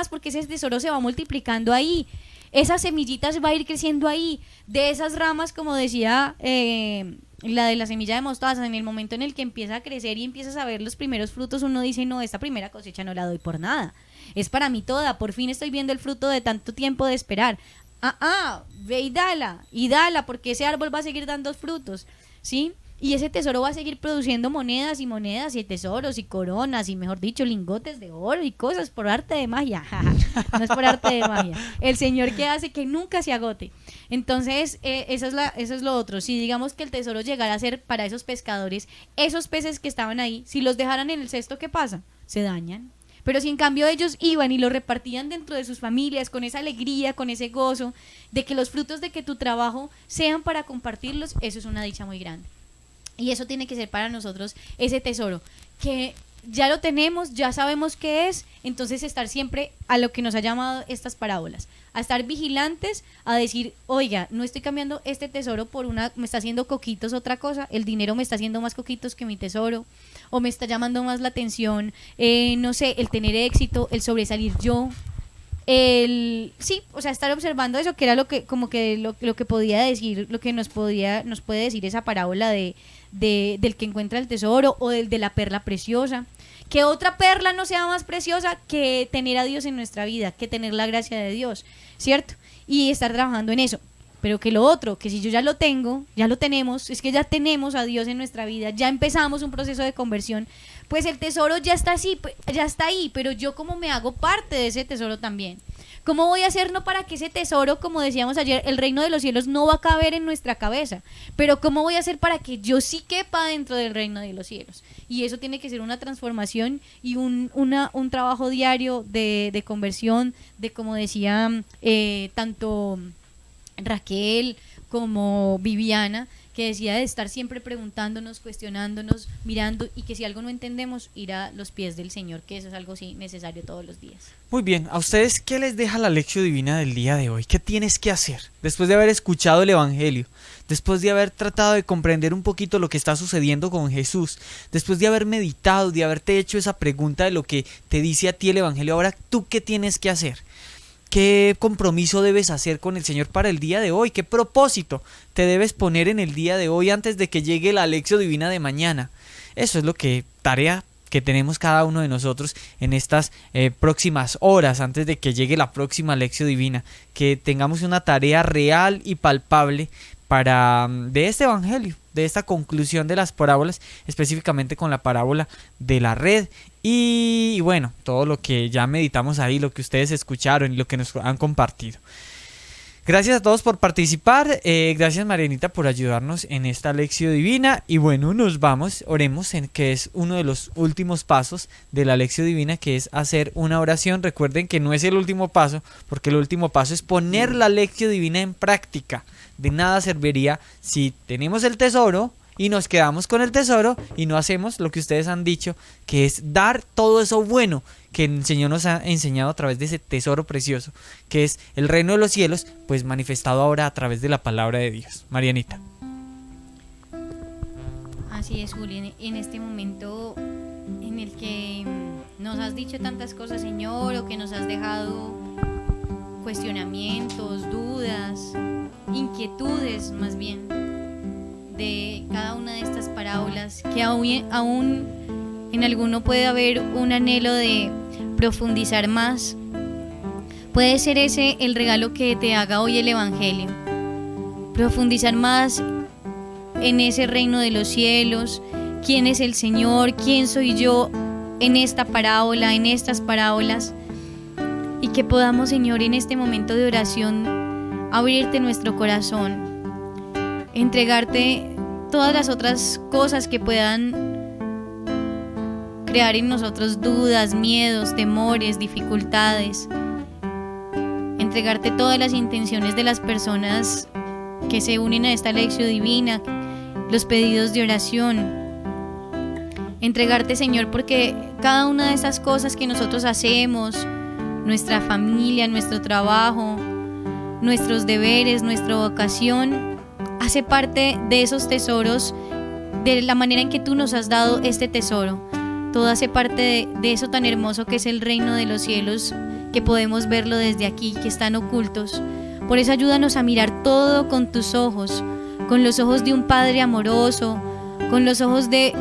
porque ese tesoro se va multiplicando ahí. Esas semillitas va a ir creciendo ahí. De esas ramas, como decía la de la semilla de mostaza, en el momento en el que empieza a crecer y empiezas a ver los primeros frutos, uno dice, no, esta primera cosecha no la doy por nada. Es para mí toda, por fin estoy viendo el fruto de tanto tiempo de esperar. Ve y dala, porque ese árbol va a seguir dando frutos, ¿sí? Y ese tesoro va a seguir produciendo monedas y tesoros y coronas y, mejor dicho, lingotes de oro y cosas por arte de magia. No es por arte de magia. El Señor que hace que nunca se agote. Entonces, eso es lo otro. Si digamos que el tesoro llegara a ser para esos pescadores, esos peces que estaban ahí, si los dejaran en el cesto, ¿qué pasa? Se dañan. Pero si en cambio ellos iban y lo repartían dentro de sus familias con esa alegría, con ese gozo, de que los frutos de que tu trabajo sean para compartirlos, eso es una dicha muy grande. Y eso tiene que ser para nosotros ese tesoro, que ya lo tenemos, ya sabemos qué es, entonces estar siempre a lo que nos ha llamado estas parábolas, a estar vigilantes, a decir, oiga, no estoy cambiando este tesoro por me está haciendo coquitos otra cosa, el dinero me está haciendo más coquitos que mi tesoro, o me está llamando más la atención, no sé, el tener éxito, el sobresalir yo, estar observando eso, que era lo que podía decir, lo que nos puede decir esa parábola del que encuentra el tesoro, o del de la perla preciosa. Que otra perla no sea más preciosa que tener a Dios en nuestra vida, que tener la gracia de Dios, ¿cierto? Y estar trabajando en eso. Pero que lo otro, que si yo ya lo tenemos, es que ya tenemos a Dios en nuestra vida, ya empezamos un proceso de conversión, pues el tesoro ya está ahí, pero yo cómo me hago parte de ese tesoro también. ¿Cómo voy a hacer no para que ese tesoro, como decíamos ayer, el reino de los cielos no va a caber en nuestra cabeza? Pero ¿cómo voy a hacer para que yo sí quepa dentro del reino de los cielos? Y eso tiene que ser una transformación y un trabajo diario de conversión, de, como decía tanto Raquel como Viviana, que decía de estar siempre preguntándonos, cuestionándonos, mirando, y que si algo no entendemos, ir a los pies del Señor, que eso es algo sí necesario todos los días. Muy bien, ¿a ustedes qué les deja la lección divina del día de hoy? ¿Qué tienes que hacer después de haber escuchado el Evangelio? Después de haber tratado de comprender un poquito lo que está sucediendo con Jesús, después de haber meditado, de haberte hecho esa pregunta de lo que te dice a ti el Evangelio, ahora ¿tú qué tienes que hacer? ¿Qué compromiso debes hacer con el Señor para el día de hoy? ¿Qué propósito te debes poner en el día de hoy antes de que llegue la lección divina de mañana? Eso es lo que tarea que tenemos cada uno de nosotros en estas próximas horas antes de que llegue la próxima lección divina. Que tengamos una tarea real y palpable de este evangelio, de esta conclusión de las parábolas, específicamente con la parábola de la red. Y bueno, todo lo que ya meditamos ahí, lo que ustedes escucharon y lo que nos han compartido. Gracias a todos por participar, gracias Marianita por ayudarnos en esta lección divina. Y bueno, nos vamos, oremos, que es uno de los últimos pasos de la lección divina, que es hacer una oración. Recuerden que no es el último paso, porque el último paso es poner la lección divina en práctica. De nada serviría si tenemos el tesoro y nos quedamos con el tesoro y no hacemos lo que ustedes han dicho, que es dar todo eso bueno que el Señor nos ha enseñado a través de ese tesoro precioso, que es el reino de los cielos, pues manifestado ahora a través de la palabra de Dios. Marianita. Así es, Juli, en este momento en el que nos has dicho tantas cosas, Señor, o que nos has dejado cuestionamientos, dudas, inquietudes más bien, de cada una de estas parábolas, que aún en alguno puede haber un anhelo de profundizar más. Puede ser ese el regalo que te haga hoy el Evangelio, profundizar más en ese reino de los cielos, quién es el Señor, quién soy yo en esta parábola, en estas parábolas, y que podamos, Señor, en este momento de oración abrirte nuestro corazón, entregarte todas las otras cosas que puedan crear en nosotros dudas, miedos, temores, dificultades, entregarte todas las intenciones de las personas que se unen a esta lección divina, los pedidos de oración, entregarte, Señor, porque cada una de esas cosas que nosotros hacemos, nuestra familia, nuestro trabajo, nuestros deberes, nuestra vocación, hace parte de esos tesoros de la manera en que tú nos has dado este tesoro. Todo hace parte de eso tan hermoso que es el reino de los cielos, que podemos verlo desde aquí, que están ocultos. Por eso ayúdanos a mirar todo con tus ojos, con los ojos de un Padre amoroso, con los ojos de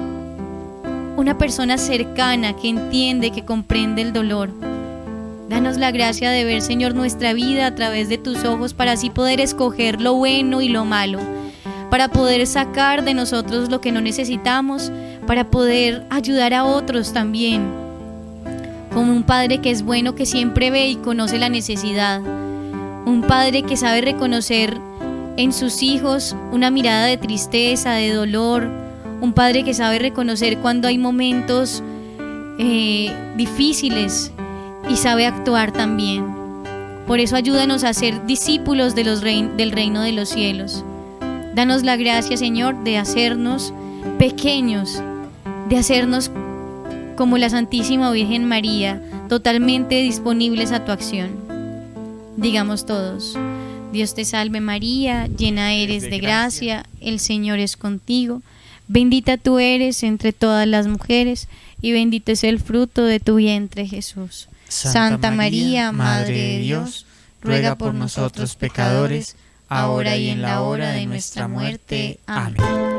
una persona cercana que entiende, que comprende el dolor. Danos la gracia de ver, Señor, nuestra vida a través de tus ojos, para así poder escoger lo bueno y lo malo, para poder sacar de nosotros lo que no necesitamos, para poder ayudar a otros también, como un Padre que es bueno, que siempre ve y conoce la necesidad, un Padre que sabe reconocer en sus hijos una mirada de tristeza, de dolor, un Padre que sabe reconocer cuando hay momentos difíciles y sabe actuar también. Por eso ayúdanos a ser discípulos de del reino de los cielos. Danos la gracia, Señor, de hacernos pequeños, de hacernos como la Santísima Virgen María, totalmente disponibles a tu acción. Digamos todos: Dios te salve María, llena eres de gracia, el Señor es contigo. Bendita tú eres entre todas las mujeres, y bendito es el fruto de tu vientre, Jesús. Santa María, Madre de Dios, ruega por nosotros pecadores, ahora y en la hora de nuestra muerte. Amén.